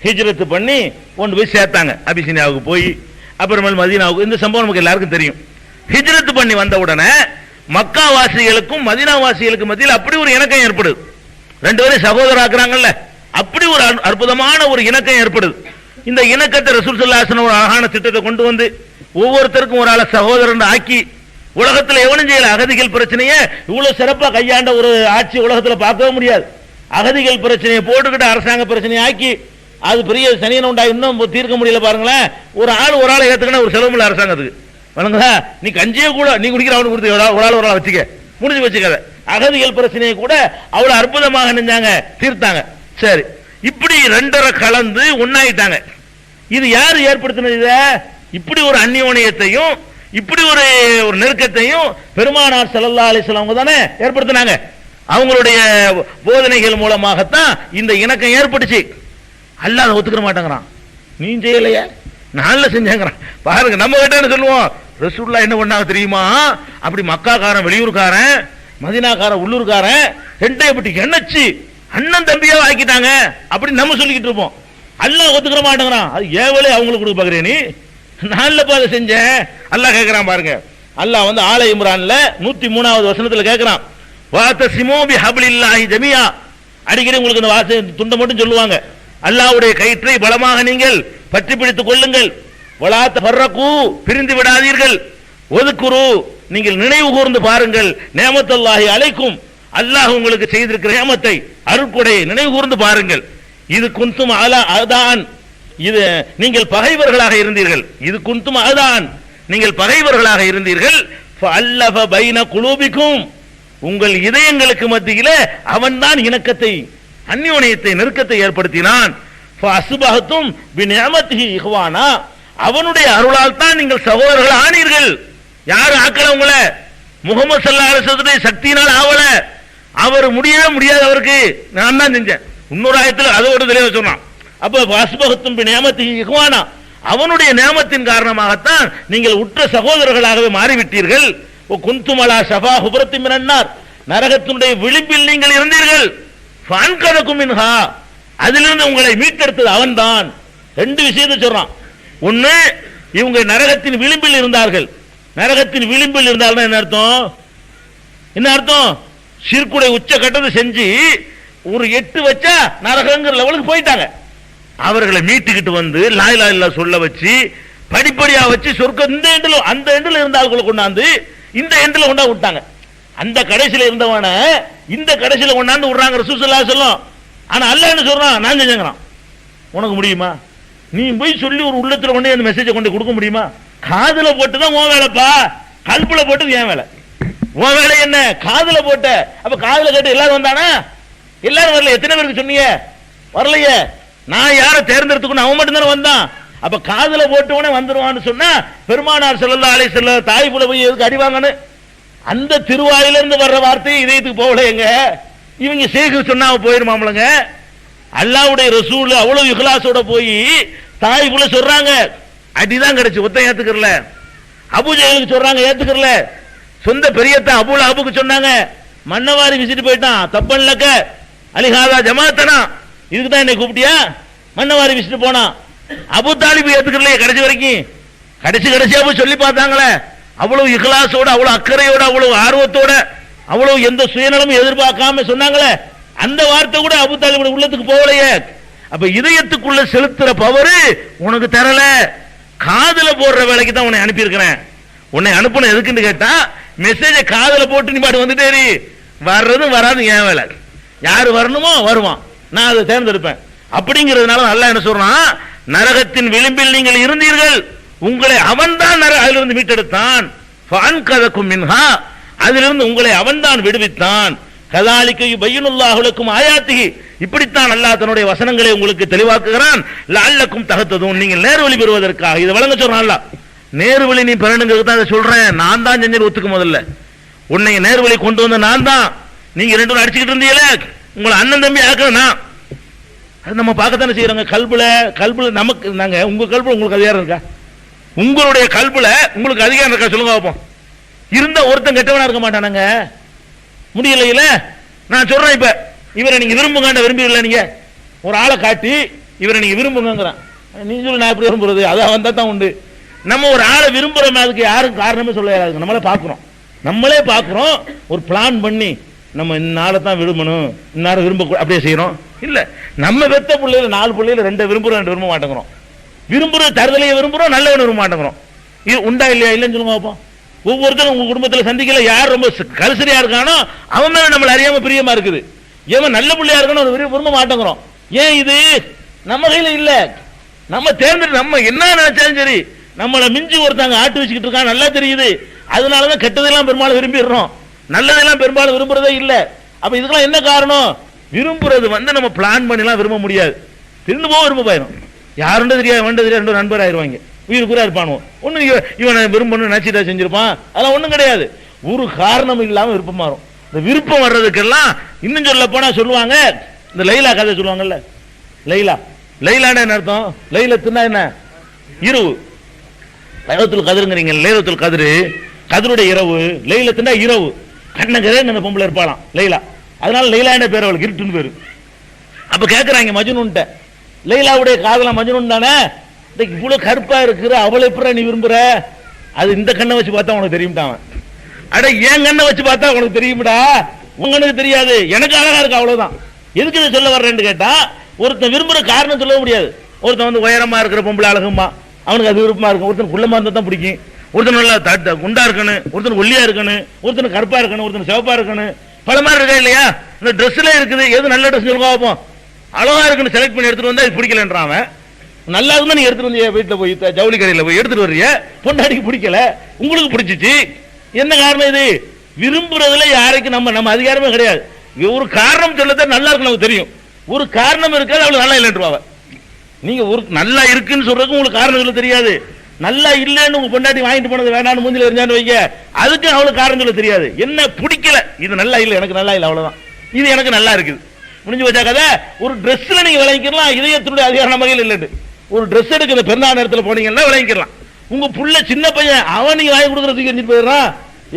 ஹிஜ்ரத் பண்ணி கொண்டு போய் சேர்த்தாங்க அபிசீனியாவுக்கு போய், அப்புறமேல் மதீனாவுக்கு. இந்த சம்பவம் நமக்கு எல்லாருக்கும் தெரியும். ஹிஜ்ரத் பண்ணி வந்த உடனே மக்கா வாசிகளுக்கும் மதீனா வாசிகளுக்கும் மத்தியில் அப்படி ஒரு இணக்கம் ஏற்படுது. ரெண்டு பேரும் சகோதராக்குறாங்கல்ல, அப்படி ஒரு அற்புதமான ஒரு இணக்கம் ஏற்படுது. இந்த இணக்கத்தை ரசூல் ஸல்லல்லாஹு அலைஹி வஸல்லம் ஒரு அழகான திட்டத்தை கொண்டு வந்து ஒவ்வொருத்தருக்கும் ஒரு ஆளை சகோதரன் ஆக்கி, உலகத்தில் எவனும் செய்யல அகதிகள் பிரச்சனையை இவ்வளவு சிறப்பா கையாண்ட ஒரு ஆட்சி உலகத்தில் பார்க்கவே முடியாது. அகதிகள் பிரச்சனையை போட்டுக்கிட்டு அரசாங்க பிரச்சனையை ஆக்கி அது பெரிய சனியனை உண்டா, இன்னும் தீர்க்க முடியல பாருங்களேன். ஒரு ஆளை ஏத்துக்கணும், ஒரு செலவு இல்லை அரசாங்கத்துக்கு. வணங்குதா, நீ கஞ்சியே கூட நீ குடிக்கிற அவனுக்கு கொடுத்து ஒரு ஆள் வச்சுக்க, முடிஞ்சு வச்சுக்காத. அகதிகள் பிரச்சனையை கூட அவ்வளவு அற்புதமாக நினைஞ்சாங்க, தீர்த்தாங்க. சரி, இப்படி ரெண்டரை கலந்து ஒன்னாயிட்டாங்க. இது யாரு ஏற்படுத்தினது? இத இப்படி ஒரு அந்நியோனியத்தையும் இப்படி ஒரு நெருக்கத்தையும் பெருமானார் ஸல்லல்லாஹு அலைஹி வஸல்லம் தானே ஏற்படுத்தினாங்க. அவங்களுடைய போதனைகள் மூலமாகத்தான் இந்த இணக்கம் ஏற்பட்டுச்சு. அல்லாஹ் ஒத்துக்கிற மாட்டேங்கிறான், நீ செய்யலையே நான்ல செஞ்சேங்கிறான். பாருங்க, நம்ம கிட்ட சொல்லுவோம், ரசூலுல்லாஹ் என்ன பண்ணாங்க தெரியுமா? அப்படி மக்காக்காரன் வெளியூர்காரன், மதீனாக்காரன் உள்ளூர்காரன் ரெண்டையும் அப்படி இணைச்சு அண்ணன் தம்பியா ஆக்கிட்டாங்க அப்படி நம்ம சொல்லிக்கிட்டு இருப்போம். அல்லாஹ் ஒத்துக்கிற மாட்டேங்கிறான். அது ஏவலே அவங்களுக்கு கொடுக்க பாக்குறேன் நீ, நான் அதை செஞ்சேன். அல்லாஹ் கேட்கிறான் பாருங்க. அல்லாஹ் வந்து ஆல இம்ரான்ல 103வது வசனத்துல கேட்கிறான், வாதஸிமூ பிஹப்லில்லாஹி ஜமீஆ. அடிக்கடி உங்களுக்கு இந்த வாசை துண்டை மட்டும் சொல்லுவாங்க, அல்லாஹ்வுடைய கயிற்றை பலமாக நீங்கள் பற்றி பிடித்துக் கொள்ளுங்கள். வலா தஃபர்ரகு, பிரிந்து விடாதீர்கள். ஒதுக்குரு, நீங்கள் நினைவு கூர்ந்து பாருங்கள். நிஅமத்துல்லாஹி அலைக்கும், அல்லாஹ் உங்களுக்கு செய்திருக்கிற நியமத்தை, அருட்கொடை நினைவு கூர்ந்து பாருங்கள். இது குந்தும் அலா அதான், இது நீங்கள் பகைவர்களாக இருந்தீர்கள். இது குந்தும் அதான், நீங்கள் பகைவர்களாக இருந்தீர்கள். ஃபஅல்லஃப பைன குலூபிக்கும், உங்கள் இதயங்களுக்கு மத்தியில அவன் தான் இணக்கத்தை, அந்யோன்யத்தை, நெருக்கத்தை ஏற்படுத்தினான். ஃபஅஸ்பஹதும் பிநிஅமத்திஹி இஹ்வானா, அவனுடைய அருளால் தான் நீங்கள் சகோதரர்கள் ஆனீர்கள். யாரு ஆக்கல உங்களை? முகமது ஸல்லல்லாஹு அலைஹி வஸல்லம் சக்தியினால் ஆவல, அவர் முடியவே முடியாது, அவருக்கு நான் தான் செஞ்சேன். இன்னொரு ஆயத்தில் அதோட தெளிவா சொன்னான். அப்ப ஃபஅஸ்பஹதும் பிநிஅமத்திஹி இஹ்வானா, அவனுடைய நியமத்தின் காரணமாகத்தான் நீங்கள் உற்ற சகோதரர்களாகவே மாறிவிட்டீர்கள். குந்தும் அலா ஷஃபா ஹுப்ரத்தின் மினன் நார், நரகத்தினுடைய விளிம்பில் நீங்கள் இருந்தீர்கள். ஃபஅன்கதகும் மின்ஹா, அதிலிருந்து உங்களை மீட்டெடுத்தது அவன்தான். ரெண்டு விஷயத்தை சொல்றான். ஒன்னு, இவங்க நரகத்தின் விளிம்பில் இருந்தார்கள். நரகத்தின் விளிம்பில் இருந்தாலும் என்ன அர்த்தம்? என்ன அர்த்தம்? ஷிர்க்குடைய உச்ச கட்டத்தை செஞ்சு ஒரு 8 வச்சா நரகங்கிற லெவலுக்கு போயிட்டாங்க. அவர்களை மீட்டுக்கிட்டு வந்து லா இலாஹ இல்லல்லாஹ் சொல்ல வச்சு படிப்படியா வச்சு சொர்க்கம் இந்த எண்டில் அந்த எண்டில் இருந்த ஆட்களை கொண்டாந்து இந்த எண்டில் கொண்டா விட்டாங்க. அந்த கடைசியில் இருந்தவன இந்த கடைசியில் கொண்டாந்து விடுறாங்க ரசூல் ஸல்லல்லாஹு அலைஹி வஸல்லம். ஆனா அல்லாஹ் என்ன சொல்றான்? நான் செஞ்சேங்கிறான். உனக்கு முடியுமா? நீ போய் சொல்லி ஒரு உள்ளத்துல கொண்டு அந்த மெசேஜை கொண்டு கொடுக்க முடியுமா? காதுல போட்டு தான் உன் வேலைப்பா, கல்புல போட்டது என் வேலை. உன் வேலை என்ன? காதுல போட்ட. அப்ப காதுல கேட்டு எல்லாரும் வந்தானா? எல்லாரும் வரல. எத்தனை பேருக்கு சொன்னீங்க? வரலையே. நான் யாரை தேர்ந்தெடுத்துக்கணும்? அவன் மட்டும் தானே வந்தான். அப்ப காதுல போட்டவனே வந்துருவான்னு சொன்னா பெருமானார் ஸல்லல்லாஹு அலைஹி வஸல்லம் தாயிஃப்ல போய் எதுக்கு அடிவாங்கன்னு அந்த திருவாயில இருந்து வர்ற வார்த்தை இதயத்துக்கு போகலைங்க. இவங்க சேகு சொன்னா போயிருமாம்லங்க. அல்லாஹ்வுடைய ரசூல் அவ்வளவு இஹ்லாஸோட போய் தாயிஃப்ல சொல்றாங்க, அடிதான் கிடைச்சு, ஒத்த ஏத்துக்கறல. அபூஜஹலுக்கு சொல்றாங்க, ஏத்துக்கறல. சொந்த பெரியத்தா அபூ லஹபுக்கு சொன்னாங்க, மன்னவாரி விசிட்டு போயிட்டான், தப்பன்லக்க அலிஹாதா ஜமாத்தனா, இதுக்கு தான் என்னை கூப்பிட்டியா? மன்னவாரி விசிட்டு போனான். அபூ தாலிப் ஏத்துக்கறலையே கடைசி வரைக்கும். கடைசியா போய் சொல்லி பார்த்தாங்களே, அவ்வளவு இஹ்லாஸோட, அவ்வளவு அக்கறையோட, அவ்வளவு ஆர்வத்தோட, அவ்வளவு எந்த சுயநலமும் எதிர்பார்க்காம சொன்னாங்களே, அந்த வார்த்தை கூட அபூ தாலிபுடைய உள்ளத்துக்கு போகலையே. அப்ப இதயத்துக்குள்ள செலுத்துற பவரு உனக்கு தரல. காதுல போடுற வேலைக்கு தான் உன்னை அனுப்பி இருக்கிறேன். உன்னை அனுப்பணும் எதுக்குன்னு கேட்டா, மெசேஜை காதுல போட்டு நீ பாட்டு வந்துட்டே வர்றதும் வராது என் வேலை. யாரு வரணுமோ வருவான், நான் அதை தேர்ந்தெடுப்பேன். அப்படிங்கிறதுனால அல்லாஹ் என்ன சொல்றான்? நரகத்தின் விளிம்பில் நீங்கள் இருந்தீர்கள், உங்களை அவன் தான் அதிலிருந்து மீட்டெடுத்தான். ஃபஅன்கதகும் மின்ஹா, அதிலிருந்து உங்களை அவன் தான் விடுவித்தான். கதாலிக யுபய்யினுல்லாஹு லக்கும் ஆயாத்திஹி, இப்படித்தான் அல்லாஹ் தன்னுடைய வசனங்களை உங்களுக்கு தெளிவாக்குகிறான். லஅல்லக்கும் தஹ்ததூன், நீங்கள் நேர்வழி பெறுவதற்காக. இதை வழங்க சொல்றான் அல்லாஹ். நேர்வழி நீ பெறணுங்கிறது தான் இதை சொல்றேன். நான் தான் செஞ்சு ஒத்துக்க. முதல்ல உன்னை நேர்வழி கொண்டு வந்த நான் தான். நீங்க ரெண்டு பேரும் அடிச்சுக்கிட்டு இருந்தீங்களே, உங்களை அண்ணன் தம்பி ஆக்கணும். அது நம்ம பார்க்கத்தானே செய்யறாங்க. கல்புல நமக்கு, நாங்க உங்க கல்புல உங்களுக்கு அதிகாரம் இருக்கா? உங்களுடைய கல்புல உங்களுக்கு அதிகாரம் இருக்கா? சொல்லுங்க பார்ப்போம். இருந்த ஒருத்தன் கெட்டவனா இருக்க மாட்டானாங்க. முடியல. நான் சொல்றேன், இப்ப இவரை நீங்க விரும்புங்க, விரும்பல. நீங்க ஒரு ஆளை காட்டி இவரை நீங்க விரும்புங்கிறான். நீ சொல்லு, நான் எப்படி விரும்புறது? அது வந்தா தான் உண்டு. நம்ம ஒரு ஆளை விரும்புறோம், அதுக்கு யாரும் காரணமே சொல்ல இயலாது. நம்மளே பார்க்கிறோம், ஒரு பிளான் பண்ணி நம்ம இந்த ஆளை தான் விரும்பணும், இன்னார விரும்ப அப்படியே செய்யறோம். இல்ல, நம்ம வெத்த பிள்ளையில 4 பிள்ளையில 2 விரும்புறோம், 2 விரும்ப மாட்டேங்கிறோம். விரும்புறோம், தருதலையை விரும்புறோம், நல்லவனை விரும்ப மாட்டேங்கிறோம். இது உண்டா இல்லையா? இல்லைன்னு சொல்லுங்க பார்ப்போம். ஒவ்வொருத்தரும் உங்க குடும்பத்தில் சந்திக்கல, யார் ரொம்ப கரிசரியா இருக்கானோ அவன் மேல நம்மள அறியாம பிரியமா இருக்குது. ஏன் நல்ல பிள்ளையா இருக்கணும் விரும்ப மாட்டேங்கிறோம். ஏன்? இது நம்ம கையில இல்ல. நம்ம தேர்ந்தெடுத்து நம்ம என்ன நினைச்சாலும் சரி, நம்மளை மிஞ்சி ஒருத்தாங்க ஆட்டு வச்சுக்கிட்டு இருக்கான், நல்லா தெரியுது. அதனாலதான் கெட்டதெல்லாம் பெரும்பாலும் விரும்பிடுறோம், நல்லதெல்லாம் பெரும்பாலும் விரும்புறதே இல்ல. அப்ப இதுக்கெல்லாம் என்ன காரணம்? விரும்புறது நம்ம பிளான் பண்ணிலாம் விரும்ப முடியாது. திருந்து போக விரும்ப போயிடும். யாருன்னு தெரியாது, வேண்டது தெரியாது, 2 நண்பர் ஆயிருவாங்க, உயிருக்குறா இருப்பானுவோம். ஒண்ணு இவனை விரும்பணும் நினைச்சிட்டா செஞ்சிருப்பான், அதெல்லாம் ஒண்ணும் கிடையாது. ஒரு காரணம் இல்லாம விருப்பம் மாறும். இந்த விருப்பம் வர்றதுக்கெல்லாம் இன்னும் சொல்ல போனா சொல்லுவாங்க, இந்த லைலா கதை சொல்லுவாங்கல்ல. லைலான என்ன அர்த்தம்? லைலத்துன்னா என்ன? இரவு. லைலத்துல் கதிருங்கிறீங்க. லைலத்துல் கதிரு, கதிருடைய இரவு. லைலத்துன்னா இரவு. கண்ணகரே அந்த பொம்பளை இருப்பாளாம் லைலா. அதனால லைலான பேர் அவளுக்கு, இருட்டுன்னு பேரு. அப்ப கேட்கறாங்க மஜ்னூன்ட்ட, லைலாவுடைய காதலா மஜ்னூன் தானே. இவ்வளவு கருப்பா இருக்கிற அவளை எப்படி நீ விரும்புற? அது இந்த கண்ணை வச்சு பார்த்தா உனக்கு தெரியும்டா. அட என் கண்ணை வச்சு பார்த்தா உனக்கு தெரியும்டா, உங்களுக்கு தெரியாது. எனக்கு அழகா இருக்கு அவ்வளவுதான். எதுக்கு இதை சொல்ல வர்றேன்னு கேட்டா, ஒருத்தன் விரும்புற காரணம் சொல்ல முடியாது. ஒருத்தன் வந்து உயரமா இருக்கிற பொம்பளை அழகுமா, அவனுக்கு அது விருப்பமா இருக்கும். ஒருத்தன் குள்ளமா இருந்தா தான் பிடிக்கும், ஒருத்தன் நல்லா குண்டா இருக்கணும், ஒருத்தன் ஒல்லியா இருக்கணும், ஒருத்தன் கருப்பா இருக்கணும், ஒருத்தன் சிவப்பா இருக்கணும். பல மாதிரி இருக்கா இல்லையா? இந்த ட்ரெஸ்ல இருக்குது, எது நல்ல ட்ரெஸ் சொல்லுவா பார்ப்போம். அழகா இருக்குன்னு செலக்ட் பண்ணி எடுத்துட்டு வந்தா இது பிடிக்கலன்றான். நல்லா இருந்தா நீ எடுத்துட்டு வந்து வீட்டுல போய் ஜவுளி கடையில போய் எடுத்துட்டு வர்றிய, பொண்டாடிக்கு பிடிக்கல, உங்களுக்கு பிடிச்சிச்சு. என்ன காரணம்? இது விரும்புறதுல யாருக்கு நம்ம அதிகாரமே கிடையாது. ஒரு காரணம் சொல்லதான் நல்லா இருக்கு நமக்கு தெரியும், ஒரு காரணம் இருக்காது அவளுக்கு நல்லா இல்லைன்றுவாங்க. நீங்க ஒரு நல்லா இருக்குன்னு சொல்றதுக்கு உங்களுக்கு காரணம் சொல்ல தெரியாது. நல்லா இல்லைன்னு உங்க பொண்டாட்டி வாங்கிட்டு போனது வேணான்னு மூஞ்சில இருந்தான்னு வைங்க, அதுக்கு அவளுக்கு காரணம் சொல்ல தெரியாது. என்ன பிடிக்கல, இது நல்லா இல்லை, எனக்கு நல்லா இல்லை, அவ்வளவுதான். இது எனக்கு நல்லா இருக்குது, முடிஞ்சு வச்சா கதை. ஒரு ட்ரெஸ்ல நீங்க விளங்கிக்கலாம், இதயத்தினுடைய அதிகாரம் வகையில் இல்லைன்னு. ஒரு ட்ரெஸ் எடுக்கிற பெருநாள் நேரத்தில் போனீங்கன்னா விளங்கிக்கலாம். உங்க புள்ள சின்ன பையன், அவன் நீங்க வாங்கி கொடுக்கறதுக்கு செஞ்சுட்டு போயிடுறான்.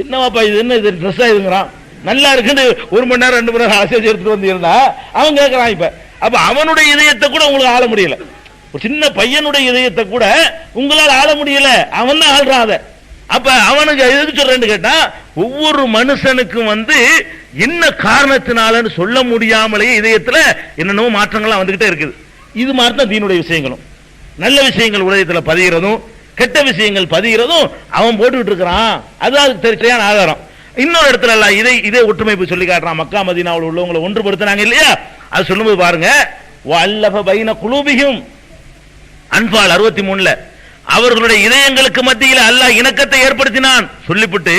என்னவாப்பா இது, என்ன இது ட்ரெஸ்ஸா இதுங்கிறான். நல்லா இருக்குன்னு 1 மணி நேரம் 2 மணி நேரம் ஆசை எடுத்துட்டு வந்து இருந்தா அவன் கேட்கறான். இப்ப அப்ப அவனுடைய இதயத்தை கூட உங்களுக்கு ஆள முடியல. ஒரு சின்ன பையனுடைய இதயத்தை கூட உங்களால் ஆள முடியல, அவன் தான் ஆள்றான் அதை. அப்ப அவனுக்கு எதுக்கு சொல்றேன்னு கேட்டா, ஒவ்வொரு மனுஷனுக்கும் வந்து என்ன காரணத்தினாலன்னு சொல்ல முடியாமலேயே இதயத்துல என்னென்னவோ மாற்றங்கள்லாம் வந்துகிட்டே இருக்குது. இது மாதிரி தான் தீனுடைய விஷயங்களும். நல்ல விஷயங்கள் உலகத்துல பதிகிறதும் கெட்ட விஷயங்கள் பதிகிறதும் அவன் போட்டுக்கிட்டு இருக்கிறான். அதுதான் சரியான ஆதாரம். இன்னொரு இடத்துல எல்லாம் இதே ஒற்றுமைப்பு சொல்லி காட்டுறான். மக்கா மதீனாவில் உள்ளவங்களை ஒன்றுபடுத்தினாங்க இல்லையா, அது சொல்லும்போது பாருங்க, வல்லஃப பைன குலூபிஹிம், அன்பால் 63ல அவர்களுடைய இதயங்களுக்கு மத்தியில் அல்லாஹ் இணக்கத்தை ஏற்படுத்தினான் சொல்லிவிட்டு,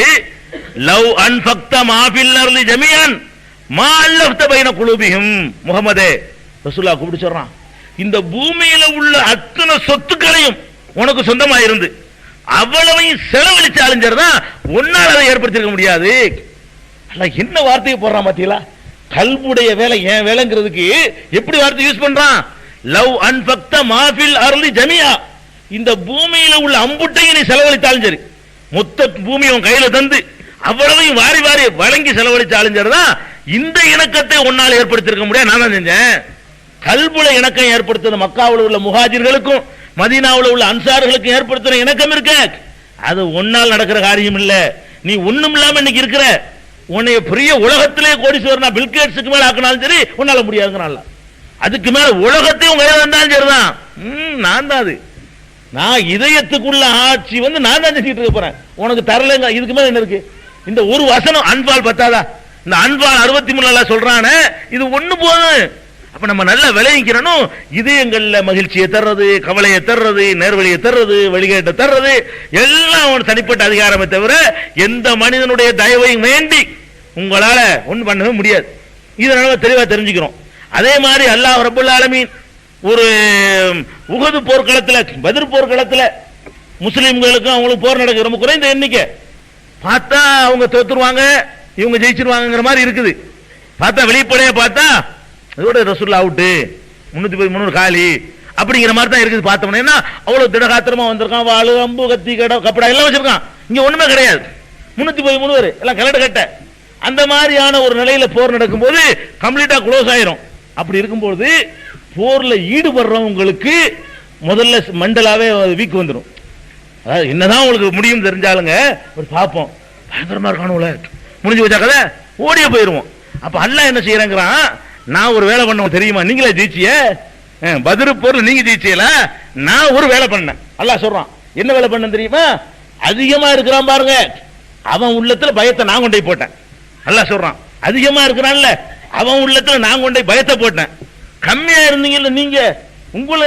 லவ் அன்ஃபக்த மா ஃபில் அர்லி ஜமீஅன் மா அல்லஃப்த பைன குலூபிஹிம். முஹம்மதே, ரசூலுல்லாஹ் கூப்பிட்டு சொல்றான், இந்த பூமியில உள்ள அத்தனை சொத்துக்களையும் உனக்கு சொந்தமா இருந்து அவ்வளவையும் செலவழிச்சு அழிஞ்சதான் உன்னால் அதை ஏற்படுத்திருக்க முடியாது. அல்லாஹ் என்ன வார்த்தையை போடுறான் பாத்தீங்களா? கல்புடைய வேலை என் வேலைங்கிறதுக்கு எப்படி வார்த்தை யூஸ் பண்றான்? லவ் அன்ஃபக்த மா ஃபில் அர்லி ஜமீஆ, இந்த பூமியில உள்ள அம்புட்டையும் நீ செலவழித்தாலும் சரி, மொத்த பூமியை உன் கையில தந்து அவ்வளவையும் வாரி வாரி வழங்கி செலவழிச்சாலும் சரிதான் இந்த இணக்கத்தை உன்னால் ஏற்படுத்திருக்க முடியாது. நான் தான் செஞ்சேன். கல்புல இணக்கம் ஏற்படுத்துறது மக்காவில் உள்ள முஹாஜிர்களுக்கும் மதீனாவில் உள்ள அன்சார்களுக்கும் ஏற்படுத்துற இணக்கம் இருக்க, அது ஒன்னால் நடக்கிற காரியம் இல்ல. நீ ஒண்ணும் இல்லாம இன்னைக்கு இருக்கிற, உன்னைய பெரிய உலகத்திலே கோடீஸ்வரனா பில்கேட்ஸுக்கு மேல ஆக்கினாலும் சரி உன்னால முடியாதுங்கிறான்ல. அதுக்கு மேல உலகத்தையும் கையில வந்தாலும் சரிதான். நான் தான் அது, நான் இதயத்துக்குள்ள ஆட்சி வந்து நான் தான் செஞ்சுட்டு இருக்க போறேன். உனக்கு தரலங்க, இதுக்கு மேல என்ன இருக்கு? இந்த ஒரு வசனம் அன்பால் பத்தாதா? இந்த அன்பால் 63 சொல்றானே, இது ஒண்ணு போதும். அப்ப நம்ம நல்லா விளைவிக்கிறனும், இதயங்கள்ல மகிழ்ச்சியை தர்றது, கவலையை தர்றது, நேர்வழியை தர்றது, வழிகேட்டை தர்றது எல்லாம் அவன் தனிப்பட்ட அதிகாரமே தவிர எந்த மனிதனுடைய தயவை வேண்டி உங்களால ஒண்ணு பண்ணவே முடியாது. இதனால தெளிவா தெரிஞ்சுக்கிறோம். அதே மாதிரி அல்லாஹ் ரப்பல் ஆலமீன் ஒரு உஹது போர்க்களத்துல, பத்ர் போர்க்களத்துல முஸ்லிம்களுக்கும் அவங்களுக்கு போர் நடக்குது, ரொம்ப குறைந்த எண்ணிக்கை. பார்த்தா அவங்க தோத்துருவாங்க, இவங்க ஜெயிச்சிருவாங்கிற மாதிரி இருக்குது. பார்த்தா வெளிப்படையா பார்த்தா அதோட ரசூலுல்லாஹ் அவுட்டு, 313 காலி அப்படிங்கிற மாதிரி தான் இருக்குது. பார்த்தோம்னா அவ்வளவு திடகாத்திரமா வந்திருக்கான், வாளு அம்பு கத்தி கப்படா எல்லாம் வச்சிருக்கான். இங்க ஒண்ணுமே கிடையாது, 313 பேர் எல்லாம் கலட கட்ட. அந்த மாதிரியான ஒரு நிலையில போர் நடக்கும்போது கம்ப்ளீட்டா க்ளோஸ் ஆயிரும். அப்படி இருக்கும்போது போர்ல ஈடுபடுறவங்களுக்கு முதல்ல மண்டலாவே வீக் வந்துடும். அதாவது என்னதான் உங்களுக்கு முடியும் தெரிஞ்சாலுங்க ஒரு பார்ப்போம், பயங்கரமா இருக்கானுல, முடிஞ்சு வச்சா கதை ஓடிய போயிருவோம். அப்ப அல்லாஹ் என்ன செய்யறாங்கிறான், நான் ஒரு வேலை பண்ண தெரியுமா, நீங்களே ஜெயிச்சிய பத்ர் போர்ல நீங்க ஜெயிச்சியல, நான் ஒரு வேலை பண்ணேன். அல்லாஹ் சொல்றான், என்ன வேலை பண்ண தெரியுமா? அதிகமா இருக்கிறான் பாருங்க, அவன் உள்ளத்துல பயத்தை நான் கொண்டே போட்டேன். அல்லாஹ் சொல்றான், அதிகமா இருக்கிறான்ல அவன் உள்ளத்துல நான் கொண்டே பயத்தை போட்டேன். கம்மியா இருந்தீங்கல்ல நீங்க, உங்களை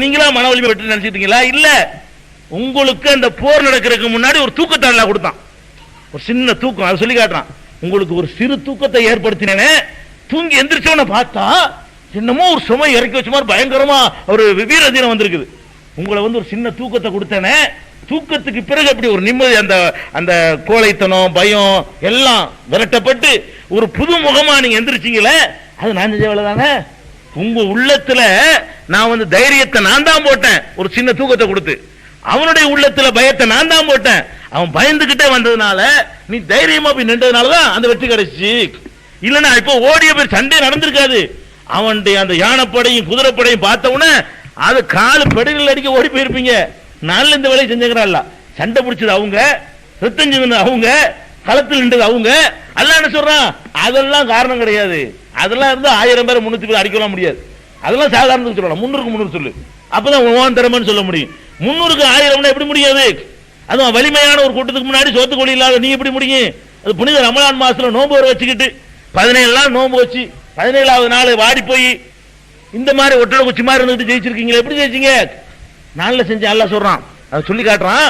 நீங்களா மன வலிமை பெற்று நினைச்சிட்டீங்களா? இல்ல, உங்களுக்கு அந்த போர் நடக்கிறதுக்கு முன்னாடி ஒரு தூக்கத்தை அல்லாஹ் கொடுத்தான், ஒரு சின்ன தூக்கம். அதை சொல்லி காட்டுறான், உங்களுக்கு ஒரு சிறு தூக்கத்தை ஏற்படுத்தினேன். தூங்கி எந்திரிச்சவன பார்த்தா என்னமோ ஒரு சுமை இறக்கி வச்ச மாதிரி பயங்கரமா ஒரு வீரதீனம் வந்திருக்குது. உங்களை வந்து ஒரு சின்ன தூக்கத்தை கொடுத்தேனே, தூக்கத்துக்கு பிறகு அப்படி ஒரு நிம்மதி, அந்த அந்த கோழைத்தனம் பயம் எல்லாம் விரட்டப்பட்டு ஒரு புது முகமா நீங்க எந்திரிச்சீங்களே, அது நான் செஞ்ச வேலை தானே. உங்க உள்ளத்துல நான் வந்து தைரியத்தை நான் தான் போட்டேன், ஒரு சின்ன தூக்கத்தை கொடுத்து. அவனுடைய உள்ளத்துல பயத்தை நான் தான் போட்டேன், அவன் பயந்துகிட்டே வந்ததுனால நீ தைரியமா போய் நின்றதுனாலதான் அந்த வெற்றி கிடைச்சி. இல்லன்னா இப்போ ஓடிய பேர் சண்டை நடந்திருக்காது. அவனுடைய அந்த யானைப்படையும் குதிரைப்படையும் பார்த்த உடனே அது காலு பெடைகள் அடிக்க ஓடி போயிருப்பீங்க. நல்ல இந்த வேலையை செஞ்சுக்கிறான்ல. சண்டை பிடிச்சது அவங்க, ரத்தம் சிந்தது அவங்க, களத்தில் நின்றது அவங்க. அல்லாஹ் என்ன சொல்றான்? அதெல்லாம் காரணம் கிடையாது. அதெல்லாம் இருந்து 1000 பேரை 300 பேர் அடிக்கலாம் முடியாது. அதெல்லாம் சாதாரணத்துக்கு சொல்லலாம். 300க்கு 300 சொல்லு, அப்பதான் ஓன் திறமைன்னு சொல்ல முடியும். 300க்கு 1000 எப்படி முடியாது? அதுவும் வலிமையான ஒரு கூட்டத்துக்கு முன்னாடி சோத்துக்கொழி இல்லாத நீ எப்படி முடியும்? அது புனித ரமலான் மாசத்துல நோன்பு வர வச்சுக்கிட்டு 17 நாள் நோன்பு வச்சு 17வது நாள் வாடி போய் இந்த மாதிரி ஒட்டட குச்சி மாதிரி இருந்துட்டு ஜெயிச்சிருக்கீங்களா? எப்படி ஜெயிச்சீங்க? நாள்ல செஞ்சு அல்லாஹ் சொல்றான், அதை சொல்லி காட்டுறான்.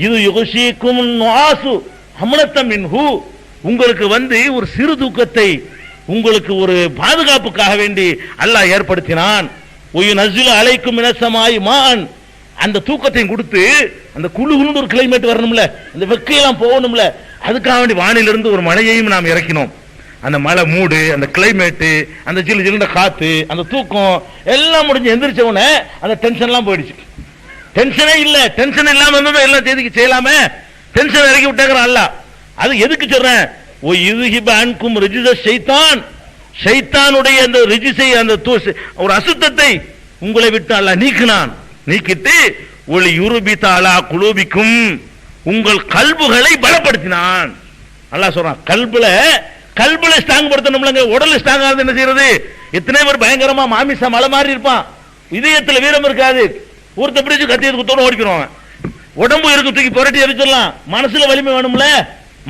இது யுகஷிக்கும் நுஆசு அம்னத்தம் மின்ஹு, உங்களுக்கு ஒரு சிறு தூக்கத்தை உங்களுக்கு ஒரு பாதுகாப்புக்காக வேண்டி அல்லாஹ் ஏற்படுத்தினான். ஒயுனஸ்ஸிலு அலைக்கும் மினஸ்ஸமாஇ மான், அந்த தூக்கத்தையும் கொடுத்து அந்த குளுகுலுன்னு ஒரு கிளைமேட் வரணும்ல, அந்த வெக்கையெல்லாம் போகணும்ல, அதுக்காக வேண்டி வானிலிருந்து ஒரு மழையையும் நாம் இறக்கினோம். அந்த மழை மூடு, அந்த கிளைமேட்டு, அந்த ஜில்லு ஜில்லுன்ற காத்து, அந்த தூக்கம் எல்லாம் முடிஞ்சு எந்திரிச்ச உடனே அந்த டென்ஷன்லாம் போயிடுச்சு. டென்ஷனே இல்ல, டென்ஷன் இல்லாம இருந்தா எல்லாம் தேதிக்கு செய்யலாமே. டென்ஷன் இறக்கி விட்டாங்கிறான் அல்லாஹ். அது எதுக்கு சொல்றேன்? ஓ யுஹிப அன்கும் ரிஜிஸ ஷைத்தான், ஷைத்தானுடைய அந்த ரிஜிஸை, அந்த ஒரு அசுத்தத்தை உங்களை விட்டு அல்லாஹ் நீக்கினான். நீக்கிட்டு ஒளி யுருபித அலா குலூபிக்கும், உங்கள் கல்புகளை பலப்படுத்தினான். அல்லாஹ் சொல்றான், கல்புல ஸ்ட்ராங் படுத்தணும்லங்க. உடல் ஸ்ட்ராங் ஆகுது என்ன செய்யறது? எத்தனை பேர் பயங்கரமா மாமிசா மலை மாதிரி இருப்பான், இதயத்துல வீரம் இருக்காது. ஒருத்த பிடிச்சு கத்தியது குத்தோட ஓடிக்கிறோம். உடம்பு இருக்கு, தூக்கி புரட்டி எரிச்சிடலாம். மனசுல வலிமை வேணும்ல,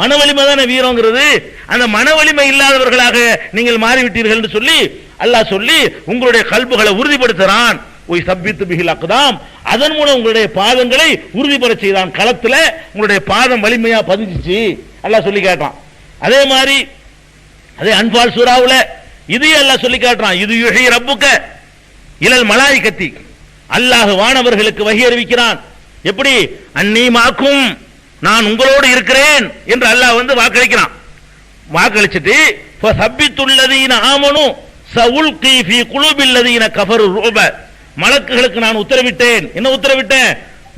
மன வலிமை தானே வீரங்கிறது. அந்த மன வலிமை இல்லாதவர்களாக நீங்கள் மாறிவிட்டீர்கள் என்று சொல்லி அல்லாஹ் சொல்லி உங்களுடைய கல்புகளை உறுதிப்படுத்துறான். ஒய் சப்பித்து பிகில் அக்தாம், அதன் மூலம் உங்களுடைய பாதங்களை உறுதிப்பட செய்தான். களத்துல உங்களுடைய பாதம் வலிமையா பதிஞ்சிச்சு அல்லாஹ் சொல்லி காட்டுறான். அதே மாதிரி அதே அன்பால் சூராவுல இதையே அல்லாஹ் சொல்லி காட்டுறான். இது யுஹி ரப்புக இலல் மலாயிகத்தி, அல்லாஹ் வானவர்களுக்கு வஹி அறிவிக்கிறான். எப்படி? அன்னீ மாக்கும், நான் உங்களோடு இருக்கிறேன் என்று அல்லாஹ் வாக்களிக்கிறான். வாக்களிச்சுட்டு ஃபஸப்பித்துல்லதீன ஆமனு சஉல்கி ஃபீ குலூபில்லதீன கஃபரு ருப, மலக்குகளுக்கு நான் உத்தரவிட்டேன். என்ன உத்தரவிட்டேன்?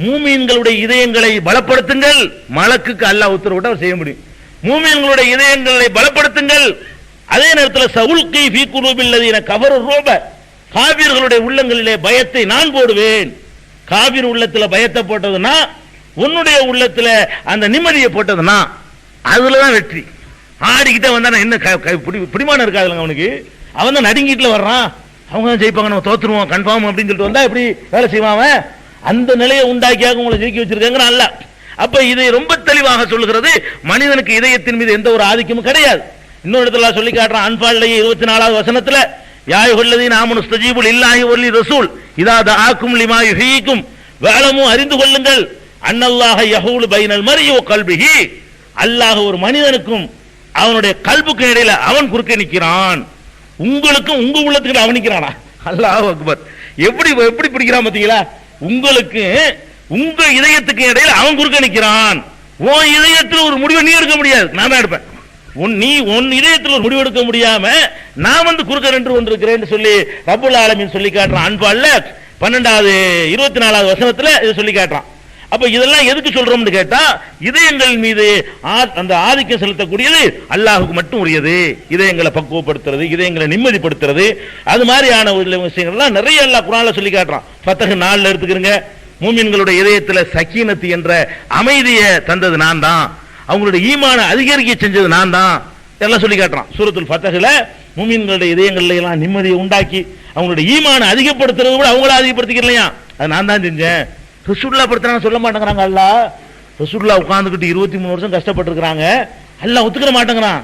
மூமீன்களுடைய இதயங்களை பலப்படுத்துங்கள். மலக்குக்கு அல்லாஹ் உத்தரவிட்டு அவர் செய்ய முடியும். மூமீன்களுடைய இதயங்களை பலப்படுத்துங்கள். அதே நேரத்தில் சஉல்கி ஃபீ குலூபில்லதீன கஃபரு ருப, காபிர்களுடைய உள்ளங்களிலே பயத்தை நான் போடுவேன். காபிர் உள்ளத்துல பயத்தை போட்டதுன்னா, உன்னுடைய உள்ளத்துல அந்த நிம்மதியை போட்டதுன்னா அதுலதான் வெற்றி. ஆடிக்கிட்டே வந்தா என்ன பிடிமானம் இருக்காதுங்க அவனுக்கு. அவன் தான் நடுங்கிட்டுல வர்றான். அவங்க தான் ஜெயிப்பாங்க, நம்ம தோத்துருவோம் கன்ஃபார்ம் அப்படின்னு சொல்லிட்டு வந்தா எப்படி வேலை செய்வான்? அந்த நிலையை உண்டாக்கியாக உங்களை ஜெயிக்க வச்சிருக்காங்க அல்ல. அப்ப இதை ரொம்ப தெளிவாக சொல்லுகிறது. மனிதனுக்கு இதயத்தின் மீது எந்த ஒரு ஆதிக்கமும் கிடையாது. இன்னொரு இடத்துல சொல்லி காட்டுறான். அன்பால்லையே 24வது வசனத்துல, யா அய்யுஹல்லதீன ஆமனு ஸ்தஜீபு லில்லாஹி வலி ரசூல் இதா தஆக்கும் லிமா யுஹீக்கும் வஅலமு, அறிந்து கொள்ளுங்கள், அன்னல்லாஹ யஹூலு பைனல் மர்இ வ கல்பிஹி, அல்லாஹ் ஒரு மனிதனுக்கும் அவனுடைய கல்புக்கு இடையில அவன் குறுக்கே நிற்கிறான். உங்களுக்கும் உங்க உள்ளத்துக்கு அவன் நிற்கிறானா? அல்லாஹ் அக்பர். எப்படி எப்படி பிடிக்கிறான் பாத்தீங்களா? உங்களுக்கு உங்க இதயத்துக்கு இடையில அவன் குறுக்க நிற்கிறான். உன் இதயத்தில் ஒரு முடிவை நீ எடுக்க முடியாது, நான் தான் எடுப்பேன். நீ உன் இதயத்தில் ஒரு முடிவு எடுக்க முடியாம நான் குறுக்க நின்று கொண்டிருக்கிறேன் சொல்லி ரப்புல் ஆலமீன் சொல்லி காட்டுறான். அன்பால்ல 12வது 24வது வசனத்துல இதை சொல்லி காட்டுறான். அப்ப இதெல்லாம் எதுக்கு சொல்றோம்னு கேட்டா, இதயங்கள் மீது அந்த ஆதிக்கம் செலுத்தக்கூடியது அல்லாஹுக்கு மட்டும் உரியது. இதயங்களை பக்குவப்படுத்துறது, இதயங்களை நிம்மதிப்படுத்துறது, அது மாதிரியான விஷயங்கள்லாம் நிறைய அல்லாஹ் குர்ஆன்ல சொல்லி காட்டுறான். ஃபத்ஹ் 4ல எடுத்துக்கிறங்க. மூமின்களுடைய இதயத்துல சக்கீனத் என்ற அமைதியை தந்தது நான் தான், அவங்களுடைய ஈமான அதிகரிக்க செஞ்சது நான் தான் எல்லாம் சொல்லி காட்டுறான். சூரத்துல் ஃபத்ஹ்ல மூமின்களுடைய இதயங்கள்ல எல்லாம் நிம்மதியை உண்டாக்கி அவங்களுடைய ஈமான அதிகப்படுத்துறது கூட அவங்கள அதிகப்படுத்திக்கலையா, அது நான் தான் செஞ்சேன். ரசூலுல்லாஹ் படுத்துறாங்க சொல்ல மாட்டேங்கிறாங்க. அல்லாஹ் ரசூலுல்லாஹ் உட்கார்ந்துகிட்டு 23 வருஷம் கஷ்டப்பட்டிருக்கிறாங்க. அல்லாஹ் ஒத்துக்கிற மாட்டேங்கிறான்.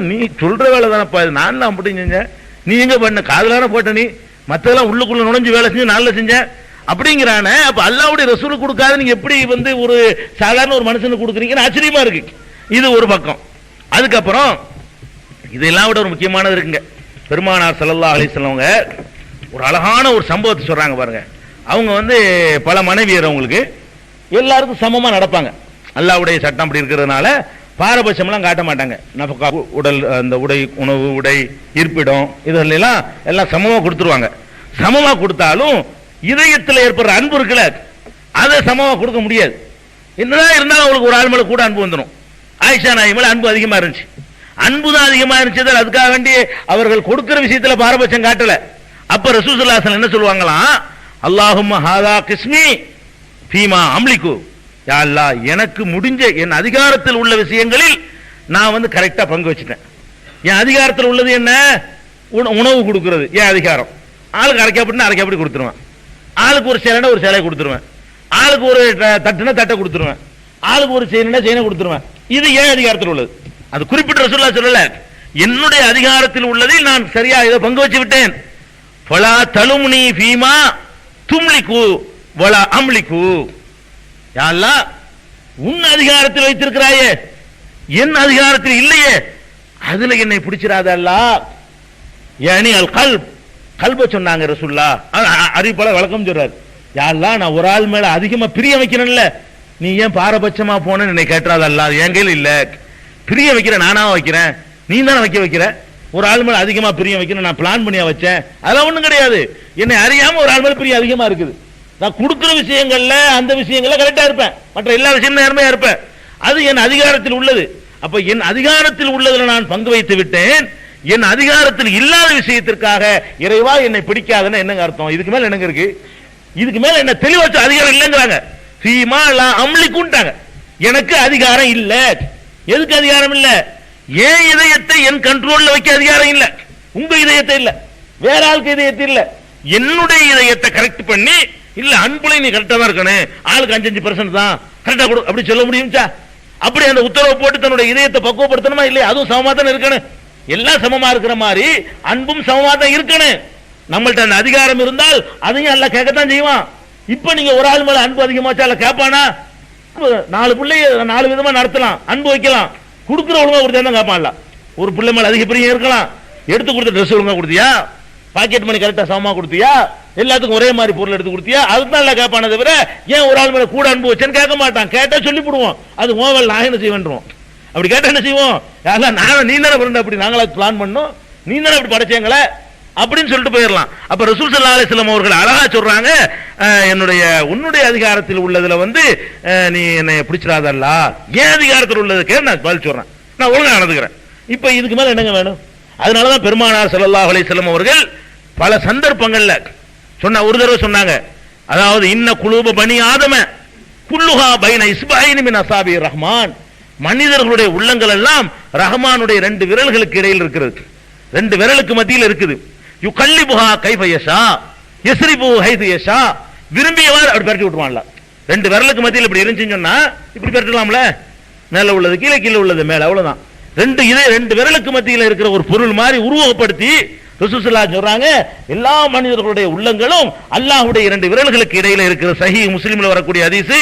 நீ சொல்ற வேலை தானப்பா இது, நான் தான் அப்படி செஞ்சேன், நீ எங்க பண்ண காதலான போட்ட, நீ மத்தெல்லாம் உள்ளுக்குள்ள நுழைஞ்சு வேலை செஞ்சு நான்ல செஞ்சேன் அப்படிங்கிறான. அப்ப அல்லாஹ்வுடைய ரசூலுக்கு கொடுக்காத நீங்க எப்படி ஒரு சாதாரண ஒரு மனுஷனுக்கு கொடுக்குறீங்கன்னு ஆச்சரியமா இருக்கு. இது ஒரு பக்கம். அதுக்கப்புறம் இதெல்லாம் விட ஒரு முக்கியமானது இருக்குங்க. பெருமானார் ஸல்லல்லாஹு அலைஹி வஸல்லம் ஒரு அழகான ஒரு சம்பவத்தை சொல்றாங்க பாருங்க. அவங்க பல மனைவியர், அவங்களுக்கு எல்லாருக்கும் சமமா நடப்பாங்க. அல்லாஹ்வுடைய சட்டம் அப்படி இருக்கிறதுனால பாரபட்சம்லாம் காட்ட மாட்டாங்க. நஃபகா, உடல், அந்த உடை, உணவு, உடை, இருப்பிடம், இதெல்லாம் எல்லாம் சமமா கொடுத்துருவாங்க. சமமா கொடுத்தாலும் இதயத்தில் ஏற்படுற அன்பு இருக்குல்ல, அதை சமமா கொடுக்க முடியாது. என்னதான் இருந்தாலும் அவங்களுக்கு ஒரு ஆள் மேல கூட அன்பு வந்துடும். ஆயிஷா நாயகி மேல அன்பு அதிகமா இருந்துச்சு. அன்புதான் அதிகமா இருந்துச்சு. அதுக்காக வேண்டி அவர்கள் கொடுக்கிற விஷயத்துல பாரபட்சம் காட்டல. அப்ப ரசூலுல்லாஹி ஸல்லல்லாஹு அலைஹி வஸல்லம் என்ன சொல்லுவாங்களாம், அல்லாஹும்ம ஹாதா கிஸ்மி ஃபீமா அம்லிகு, யா அல்லாஹ் எனக்கு முடிஞ்ச என் அதிகாரத்தில் உள்ள விஷயங்களில் நான் கரெக்டா பங்கு வச்சுட்டேன். என் அதிகாரத்தில் உள்ளது என்ன, உணவு கொடுக்கிறது என் அதிகாரம். ஆளுக்கு அரைக்கப்பட்டு அரைக்கப்படி கொடுத்துருவேன், ஆளுக்கு ஒரு சேலைனா ஒரு சேலை கொடுத்துருவேன், ஆளுக்கு ஒரு தட்டுனா தட்டை கொடுத்துருவேன், ஆளுக்கு ஒரு செயினா செயினை கொடுத்துருவேன். இது ஏன் அதிகாரத்தில் உள்ளது. அது குறிப்பிட்ட ரசூலுல்லாஹ் சொல்லல, என்னுடைய அதிகாரத்தில் உள்ளதில் நான் சரியா இதை பங்கு வச்சு விட்டேன். ஃபலா தலும்னி ஃபீமா தும்லிகு வலா அம்லிகு, யா அல்லாஹ் உன் அதிகாரத்தில் வைத்திருக்கிறாயே என் அதிகாரத்தில் இல்லையே, அதுல என்னை பிடிச்சிராத அல்லாஹ். யானி அல் கல்ப், கல்ப சொன்னாங்க ரசூலுல்லாஹ். அறிவிப்பாள வழக்கம் சொல்றாரு, யா அல்லாஹ் நான் ஒரு ஆள் மேல அதிகமா பிரிய வைக்கிறேன்ல, நீ ஏன் பாரபட்சமா போனேன்னு என்னை கேட்டாத அல்லாஹ். என் கையில் இல்ல, பிரிய வைக்கிற நானா வைக்கிறேன், நீ தானே வைக்கிற. ஒரு ஆள் மேல அதிகமா பிரியம் வைக்கணும் நான் பிளான் பண்ணியா வச்சேன், அதெல்லாம் ஒண்ணும் கிடையாது. என்னை அறியாம ஒரு ஆள் மேல பிரியம் அதிகமா இருக்குது. நான் கொடுக்கிற விஷயங்கள்ல அந்த விஷயங்கள்ல கரெக்டா இருப்பேன், மற்ற எல்லா விஷயமும் நேர்மையா இருப்பேன். அது என் அதிகாரத்தில் உள்ளது. அப்ப என் அதிகாரத்தில் உள்ளதுல நான் பங்கு வைத்து விட்டேன். என் அதிகாரத்தில் இல்லாத விஷயத்திற்காக இறைவா என்னை பிடிக்காதுன்னு என்னங்க அர்த்தம்? இதுக்கு மேல என்னங்க இருக்கு? இதுக்கு மேல என்ன தெளிவா அதிகாரம் இல்லைங்கிறாங்க. ஃபீமா லா அம்லிகுன்றாங்க, எனக்கு அதிகாரம் இல்ல. எதுக்கு அதிகாரம் இல்ல? ஏன் இதயத்தை என் கண்ட்ரோல்ல வைக்க அதிகாரம் இல்ல. உங்க இதயத்தை இல்ல, வேற ஆளுக்கு இதயத்தை இல்ல, என்னுடைய இதயத்தை கரெக்ட் பண்ணி, இல்ல அன்புல நீ கரெக்டா தான் இருக்கணும், ஆளுக்கு 5-5% தான் கரெக்டா கொடு அப்படி சொல்ல முடியுமா? அப்படி அந்த உத்தரவு போட்டு தன்னுடைய இதயத்தை பக்குவப்படுத்தணுமா இல்லையா? அதுவும் சமமா தான் இருக்கணும். எல்லாம் சமமா இருக்கிற மாதிரி அன்பும் சமமா தான் இருக்கணும். நம்மள்ட்ட அந்த அதிகாரம் இருந்தால் அதையும் எல்லாம் கேட்கத்தான் செய்வான். இப்ப நீங்க ஒரு ஆள் மேல அன்பு அதிகமாச்சா அல்ல கேட்பானா? 4 பிள்ளைய 4 விதமா நடத்தலாம், அன்பு வைக்கலாம், கொடுக்குற ஒழுங்கா கொடுத்தா தான் கேட்பான்ல. ஒரு பிள்ளை மேல அதிக பிரியம் இருக்கலாம், எடுத்து கொடுத்த ட்ரெஸ் ஒழுங்கா கொடுத்தியா, பாக்கெட் மணி கரெக்டா சமமா கொடுத்தியா, எல்லாத்துக்கும் ஒரே மாதிரி பொருள் எடுத்து கொடுத்தியா, அதுதான் எல்லாம் கேட்பானே தவிர ஏன் ஒரு ஆள் மேல கூட அன்பு வச்சேன்னு கேட்க மாட்டான். கேட்டா சொல்லி போடுவோம், அது ஓவல் நான் என்ன செய்வேன்றோம். அப்படி கேட்டா என்ன செய்வோம், நானும் நீ தானே பிறந்த அப்படி நாங்களா பிளான் பண்ணோம், நீ தானே அப்படி படைச்சேங்களே அப்படின்னு சொல்லிட்டு போயிடலாம். அப்ப ரசூல் ஸல்லல்லாஹு அலைஹி வஸல்லம் அவர்கள் அழகா சொல்றாங்க, உன்னுடைய அதிகாரத்தில் உள்ளதுல நீ என்னை பிடிச்சிடாதல்ல, ஏன் அதிகாரத்தில் உள்ளது கேட்டு நான் பதில் சொல்றேன், நான் ஒழுங்கா நடந்துக்கிறேன். இப்ப இதுக்கு மேல என்னங்க வேணும்? அதனாலதான் பெருமானார் ஸல்லல்லாஹு அலைஹி வஸல்லம் அவர்கள் பல சந்தர்ப்பங்கள்ல ஒரு தடவை சொன்னாங்க, அதாவது இன்ன குலூப பனி ஆதம குல்லுஹா பைன இஸ்பாயினி மின் அஸாபி ரஹ்மான், மனிதர்களுடைய உள்ளங்கள் எல்லாம் ரஹ்மானுடைய 2 விரல்களுக்கு இடையில் இருக்கிறது, 2 விரலுக்கு மத்தியில் இருக்குது. யுகல்லிபுஹா கைஃப யஷா யஸ்ரிபு ஹைது யஷா, விரும்பியவாறு அப்படி பரட்டி விட்டுருவான்ல. 2 விரலுக்கு மத்தியில் இப்படி இருந்துச்சுன்னு சொன்னா இப்படி பரட்டலாம்ல, மேல உள்ளது கீழே, கீழே உள்ளது மேல, அவ்வளவுதான். 2 விரலுக்கு மத்தியில் இருக்கிற ஒரு பொருள் மாதிரி உருவகப்படுத்தி ரசூல் ஸல்லல்லாஹு அலைஹி சொல்றாங்க, எல்லா மனிதர்களுடைய உள்ளங்களும் அல்லாஹ்வுடைய 2 விரல்களுக்கு இடையில இருக்கிற. சஹீஹ் முஸ்லிம்ல வரக்கூடிய ஹதீஸ்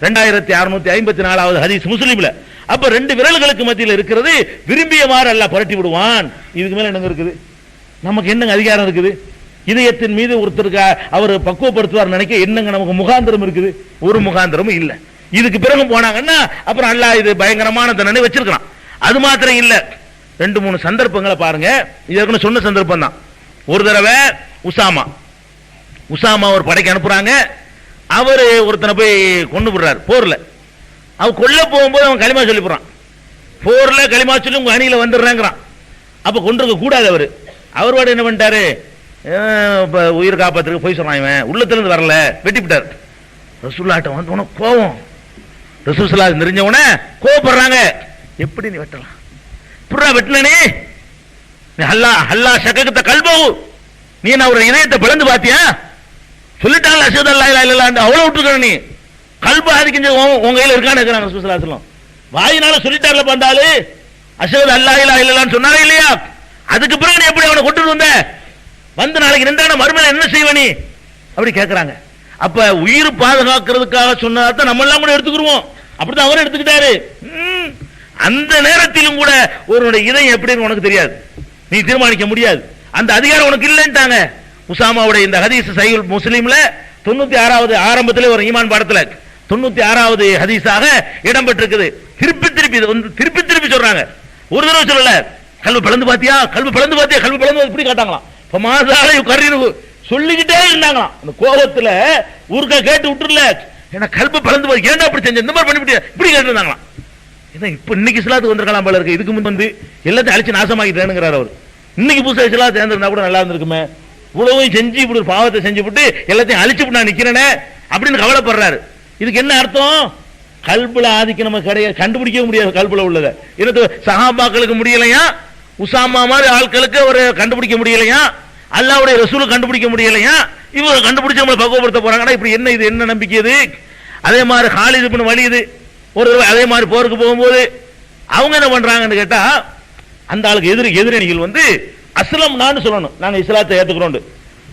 2654வது ஹதீஸ் முஸ்லிம்ல. அப்ப 2 விரல்களுக்கு மத்தியில் இருக்கிறது, விரும்பியவாறு அல்லாஹ் பரட்டி விடுவான். இதுக்கு மேல என்னங்க இருக்குது? நமக்கு என்னங்க அதிகாரம் இருக்குது? இதயத்தின் மீது ஒருத்தருக்கு அவர் பக்குவப்படுத்துவார் நினைக்க என்னங்க நமக்கு முகாந்திரம் இருக்குது? ஒரு முகாந்திரமும் இல்ல. இதுக்கு பிறகு போனாங்கன்னா அப்புறம் அல்லாஹ் இது பயங்கரமான தண்டனை வச்சிருக்கான். அது மாத்திரம் இல்ல, 2-3 சந்தர்ப்பங்களை பாருங்க. இதற்கு சொன்ன சந்தர்ப்பம் தான். ஒரு தடவை உசாமா ஒரு படைக்கு அனுப்புறாங்க. அவரு ஒருத்தனை போய் கொண்டு போடுறாரு போர்ல. அவன் கொல்ல போகும்போது அவன் களிமா சொல்லி போறான், போர்ல களிமா சொல்லி உங்க அணியில வந்துடுறாங்கிறான். அப்ப கொண்டிருக்க கூடாது. அவரோட என்ன பண்ணிட்டாரு, உயிர் காப்பாத்துக்கு போய் சொன்னான், இவன் உள்ளத்திலிருந்து வரல, வெட்டி விட்டார். ரசூலுல்லாஹ்ட்ட வந்தவன கோவம், ரசூல் ஸல்லல்லாஹு அலைஹி தெரிஞ்சவன கோவப்படுறாங்க. எப்படி நீ வெட்டலாம், புறா வெட்டினே, அல்லா ஷக்கத்த கல்பவு, நீ நான் ஒரு இதயத்தை பிளந்து பாத்தியா, சொல்லிட்டாங்க அஷ்ஹது அல்லா இலாஹா இல்லல்லாஹ், அவ்வளவு விட்டுருக்க நீ, கல்பு ஆதிக்கிஞ்ச உங்க கையில இருக்கான்னு இருக்கிறாங்க ரசூல் ஸல்லல்லாஹு அலைஹி வஸல்லம். வாயினால சொல்லிட்டார்ல பந்தாலு, அஷ்ஹது அல்லா இலாஹா இல்லல்லாஹ் சொன்னாரே இல்லையா? அதுக்கு பிறகு நீ எப்படி அவனை கொண்டு வந்து நாளைக்கு நின்றான மறுமையில என்ன செய்வ நீ அப்படி கேட்கிறாங்க. அப்ப உயிர் பாதுகாக்கிறதுக்காக சொன்னதான் நம்ம எல்லாம் கூட எடுத்துக்கிடுவோம். அப்படித்தான் அவரும் எடுத்துக்கிட்டாரு. அந்த நேரத்திலும் கூட ஒருவனுடைய இதயம் எப்படின்னு உனக்கு தெரியாது, நீ தீர்மானிக்க முடியாது, அந்த அதிகாரம் உனக்கு இல்லைன்ட்டாங்க. உசாமாவுடைய இந்த ஹதீஸ் சஹீஹ் முஸ்லிம்ல 96வது ஆரம்பத்திலே ஒரு ஈமான் பாடத்துல 96வது ஹதீஸாக இடம்பெற்றிருக்குது. திருப்பி திருப்பி சொல்றாங்க. ஒரு தடவை சொல்லல, கல்வி பிளந்து பாத்தியா, கல்வி பிளந்து பாத்தியா, கல்வி பிளந்து இப்படி காட்டாங்களாம். சொல்லிக்கிட்டே இருந்தாங்களாம். அந்த கோபத்துல ஊருக்கா கேட்டு விட்டுருல, ஏன்னா கல்வி பிளந்து ஏன்டா அப்படி செஞ்ச, இந்த மாதிரி பண்ணிவிட்டியா, இப்படி கேட்டு இருந்தாங்களாம். இப்ப இன்னைக்கு இஸ்லாத்துக்கு வந்திருக்கலாம் போல இருக்கு, இதுக்கு முன் வந்து எல்லாத்தையும் அழிச்சு நாசமாக்கிட்டேனுங்கிறார் அவர். இன்னைக்கு புதுசா இஸ்லாத்தை சேர்ந்திருந்தா கூட நல்லா இருந்திருக்குமே, இவ்வளவும் செஞ்சு இப்படி ஒரு பாவத்தை செஞ்சு விட்டு எல்லாத்தையும் அழிச்சு நான் நிக்கிறேனே அப்படின்னு கவலைப்படுறாரு. இதுக்கு என்ன அர்த்தம்? கல்புல ஆதிக்கம் நம்ம கிடையாது, கண்டுபிடிக்க முடியாது கல்புல உள்ளதை. எனக்கு சஹாபாக்களுக்கு முடியலையா, உசாமா மாதிரி ஆட்களுக்கு ஒரு கண்டுபிடிக்க முடியலையா, அல்லாஹ்வுடைய ரசூலுக்கு கண்டுபிடிக்க முடியலையா, இவங்க கண்டுபிடிச்சு நம்மளை பக்குவப்படுத்த போறாங்கன்னா இப்படி என்ன இது, என்ன நம்பிக்கை இது? அதே மாதிரி ஹாலித் இப்னு வலீது ஒரு அதே மாதிரி போருக்கு போகும்போது அவங்க என்ன பண்றாங்கன்னு கேட்டா, அந்த ஆளுக்கு எதிரணிகள் வந்து அஸ்லம்னான்னு சொல்லணும், நாங்க இஸ்லாத்தை ஏத்துக்கிறோம்.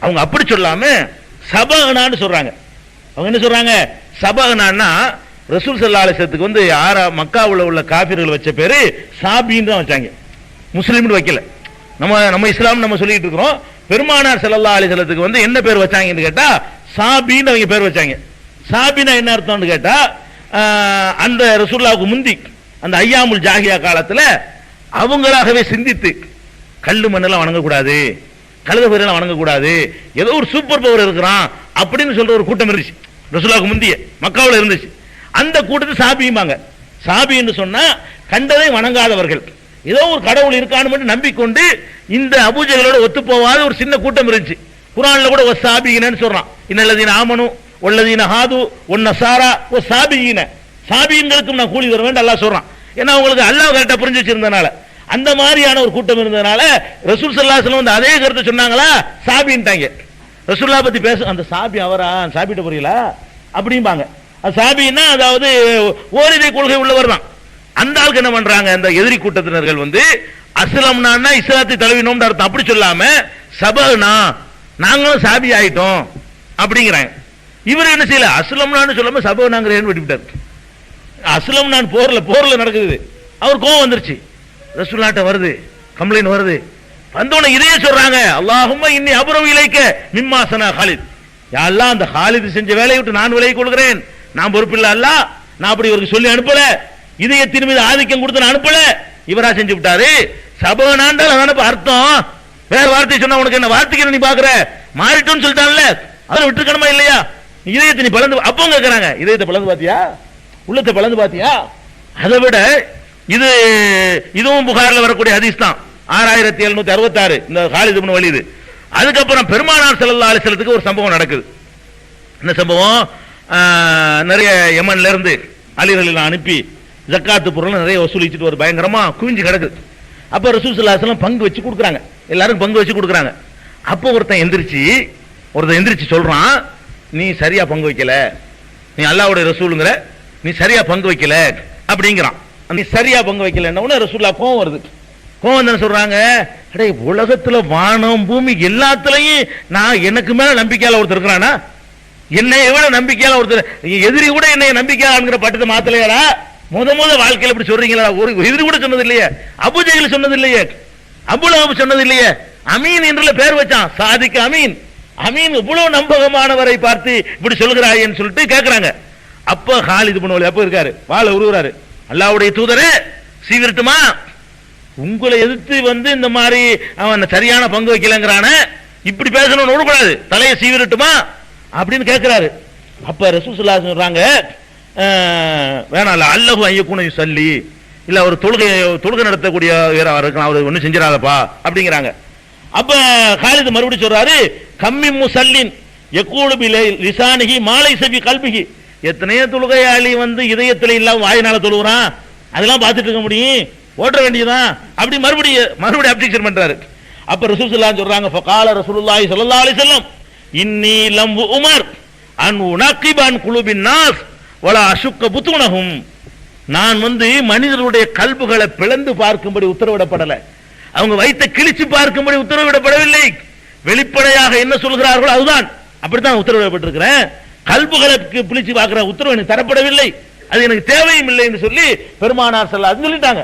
அவங்க அப்படி சொல்லாம சபகனான்னு சொல்றாங்க. அவங்க என்ன சொல்றாங்க? சபகனான்னா ரசூல் ஸல்லல்லாஹு அலைஹி வஸல்லத்துக்கு வந்து மக்காவுல உள்ள காஃபிர்கள் வச்ச பேரு சாபின்னு தான் வச்சாங்க, முஸ்லிம்னு வைக்கல. நம்ம இஸ்லாம் நம்ம சொல்லிட்டு இருக்கிறோம். பெருமானார் ஸல்லல்லாஹு அலைஹி வஸல்லத்துக்கு வந்து என்ன பேர் வச்சாங்கன்னு கேட்டா சாபின்னு அவங்க பேர் வச்சாங்க. சாபினா என்ன அர்த்தம்னு கேட்டா, அந்த ரசூலுல்லாஹ்வுக்கு முந்தி அந்த ஐயாமுல் ஜாஹியா காலத்துல அவங்களாகவே சிந்தித்து கல்லு மண்ணெல்லாம் வணங்கக்கூடாது, கழுத பேரெல்லாம் வணங்கக்கூடாது, ஏதோ ஒரு சூப்பர் பவர் இருக்கிறான் அப்படின்னு சொல்ற ஒரு கூட்டம் இருந்துச்சு ரசூலுல்லாஹ்வுக்கு முந்திய மக்காவுல இருந்துச்சு. அந்த கூட்டத்தை சாபியுமாங்க. சாபி என்று சொன்னா கண்டதை வணங்காதவர்கள், ஏதோ ஒரு கடவுள் இருக்கான்னு மட்டும் நம்பிக்கொண்டு இந்த அபூஜைகளோட ஒத்து போவாத ஒரு சின்ன கூட்டம் இருந்துச்சு. குர்ஆன்ல கூட ஒரு சாபியினன்னு சொல்றான், இன்னல்லதீன ஆமனு வல்லதீன ஹாது ஒன்னசாரா ஓ சாபியின, சாபியின்களுக்கும் நான் கூலி தருவேன் அல்லாஹ் சொல்றான். ஏன்னா அவங்களுக்கு அல்லாஹ் கரெக்டா புரிஞ்சு வச்சிருந்தனால. அந்த மாதிரியான ஒரு கூட்டம் இருந்ததுனால ரசூல் ஸல்லல்லாஹு அலைஹி வஸல்லம் அதே கருத்தை சொன்னாங்களா, சாபின்ட்டாங்க. ரசூலுல்லாஹ் பத்தி பேச அந்த சாபி அவரா, சாபிட்ட புரியல அப்படிம்பாங்க. சாபின்னா அதாவது ஓரிரை கொள்கை உள்ளவர் தான். அந்த ஆளுக்கு என்ன பண்றாங்க, அந்த எதிரி கூட்டத்தினர்கள் வந்து அஸ்லம்னா இஸ்லாத்தை தழுவினோம் அர்த்தம் அப்படி சொல்லாம சபகனா நாங்களும் சாபி ஆயிட்டோம் அப்படிங்கிறாங்க. இவர் என்ன செய்யல, அஸ்லம்னான்னு சொல்லாம சபகனாங்கிறேன்னு விட்டுவிட்டார். அஸ்லம்னான் போர்ல நடக்குது, அவர் கோவம் வந்துருச்சு, ரசூலுல்லாஹ்ட்ட வருது கம்ப்ளைண்ட் வருது, வந்தோடனே இதையே சொல்றாங்க, அல்லாஹும்ம இன்னி அபுரவு இலைக்க மிம்மா சனா ஹாலித், யா அல்லாஹ் அந்த ஹாலித் செஞ்ச வேலையை விட்டு நான் விலகிக் கொள்கிறேன், நான் பொறுப்பில்லை அல்லாஹ், நான் அப்படி இவருக்கு சொல்லி அனுப்பல, இதயத்தின் மீது ஆதிக்கம் கொடுத்து நான் அனுப்பல, இவரா செஞ்சு விட்டாரு. சபகனாண்டால் அதான அர்த்தம், வேற வார்த்தை சொன்னா உனக்கு என்ன வார்த்தைக்கு நீ பாக்குற, மாறிட்டோன்னு சொல்லிட்டான்ல, அதை விட்டுக்கணுமா இல்லையா? இதயத்தை நீ பிளந்து அப்போ கேட்கறாங்க, இதயத்தை பிளந்து பாத்தியா, உள்ளத்தை பிளந்து பாத்தியா? அதை விட இதுவும் புகாரில் வரக்கூடிய ஹதீஸ் தான், 6766 இந்த ஹாலித் இப்னு வலீது. அதுக்கப்புறம் பெருமானார் ஸல்லல்லாஹு அலைஹி வஸல்லத்துக்கு ஒரு சம்பவம் நடக்குது. என்ன சம்பவம்? நிறைய யமன்ல இருந்து அலிகளை அனுப்பி ஜக்காத்து பொருள் நிறைய வசூலிச்சுட்டு ஒரு பயங்கரமா குவிஞ்சு கிடக்குது. அப்ப ரசூல் ஸல்லல்லாஹு அலைஹி வஸல்லம் பங்கு வச்சு கொடுக்குறாங்க, எல்லாரும் பங்கு வச்சு கொடுக்குறாங்க. அப்போ ஒருத்தன் எந்திரிச்சு சொல்றான், நீ சரியா பங்கு வைக்கல, நீ அல்லாஹ்வுடைய ரசூலுங்கற, நீ சரியா பங்கு வைக்கல அப்படிங்கிறான். நீ சரியா பங்கு வைக்கலன்னா உடனே ரசூலுல்லாஹ் கோவம் வருது. கோவம் என்ன சொல்றாங்க, அடே உலகத்துல வானம் பூமி எல்லாத்துலயும் நான் எனக்கு மேல நம்பிக்கையால ஒருத்தர் இருக்கிறானா, என்னை விட நம்பிக்கையால ஒருத்தர், எதிரி கூட என்னை நம்பிக்கையாளங்கிற பட்டத்தை மாத்தலையாடா, முத வாழ்க்கையில் இப்படி சொல்றீங்களா? ஒரு எதிரி கூட சொன்னது இல்லையே, அபூ ஜஹல் சொன்னது இல்லையே, அபூ லஹப் சொன்னது இல்லையே, அமீன் என்ற பேர் வச்சான், சாதிக்கு அமீன், அமீன் இவ்வளவு நம்பகமானவரை பார்த்து இப்படி சொல்கிறாயேன்னு சொல்லிட்டு கேட்கிறாங்க. அப்ப ஹாலித் இப்னு வலீத் அப்ப இருக்காரு, வாளை உருவுறாரு, அல்லாஹ்வுடைய தூதரே சீவிரட்டுமா, உங்களை எதிர்த்து வந்து இந்த மாதிரி அவன் சரியான பங்கு வைக்கலங்கிறான, இப்படி பேசணும்னு விடக்கூடாது, தலையை சீவிரட்டுமா அப்படின்னு கேட்கிறாரு. அப்ப ரசூல் ஸல்லல்லாஹு அலைஹி வஸல்லம் சொல்றாங்க, வேணாம் அல்லஹு ஐயகுன யுஸல்லி, இல்ல ஒரு தொழுகை நடத்தக்கூடிய இருக்கலாம், அவர் ஒன்றும் செஞ்சிடாதப்பா அப்படிங்கிறாங்க. அப்ப ஹாலித் மறுபடியும் சொல்றாரு, கம்மி முசல்லின் யகூலு பிலிசானிஹி மாலை சபி கல்பிஹி, எத்தனையோ தொழுகையாளி வந்து இதயத்துல இல்லாம வாயினால தொழுகிறான், அதெல்லாம் பார்த்துட்டு இருக்க முடியும், ஓட்ட வேண்டியதான் அப்படி மறுபடியும் அப்ஜெக்ஷன் பண்றாரு. அப்ப ரசூல் ஸல்லல்லாஹு அலைஹி சொல்றாங்க, ஃபகால ரசூலுல்லாஹி ஸல்லல்லாஹு அலைஹி வஸல்லம் இன்னி லம் உமர் அன் உனகிப அன் குலுபின் நாஸ் வலா அஷுக்க புத்துனஹும், நான் வந்து மனிதர்களுடைய கல்புகளை பிளந்து பார்க்கும்படி உத்தரவிடப்படல, அவங்க வயித்தை கிழிச்சு பார்க்கும்படி உத்தரவிடப்படவில்லை, வெளிப்படையாக என்ன சொல்கிறார்களோ அதுதான், அப்படித்தான் உத்தரவிடப்பட்டிருக்கிறேன், கல்புகளுக்கு பிழிச்சு பார்க்கிற உத்தரவு எனக்கு தரப்படவில்லை, அது எனக்கு தேவையும் இல்லை என்று சொல்லி பெருமானார் ஸல்லல்லாஹு அலைஹி வஸல்லம் சொல்லிட்டாங்க.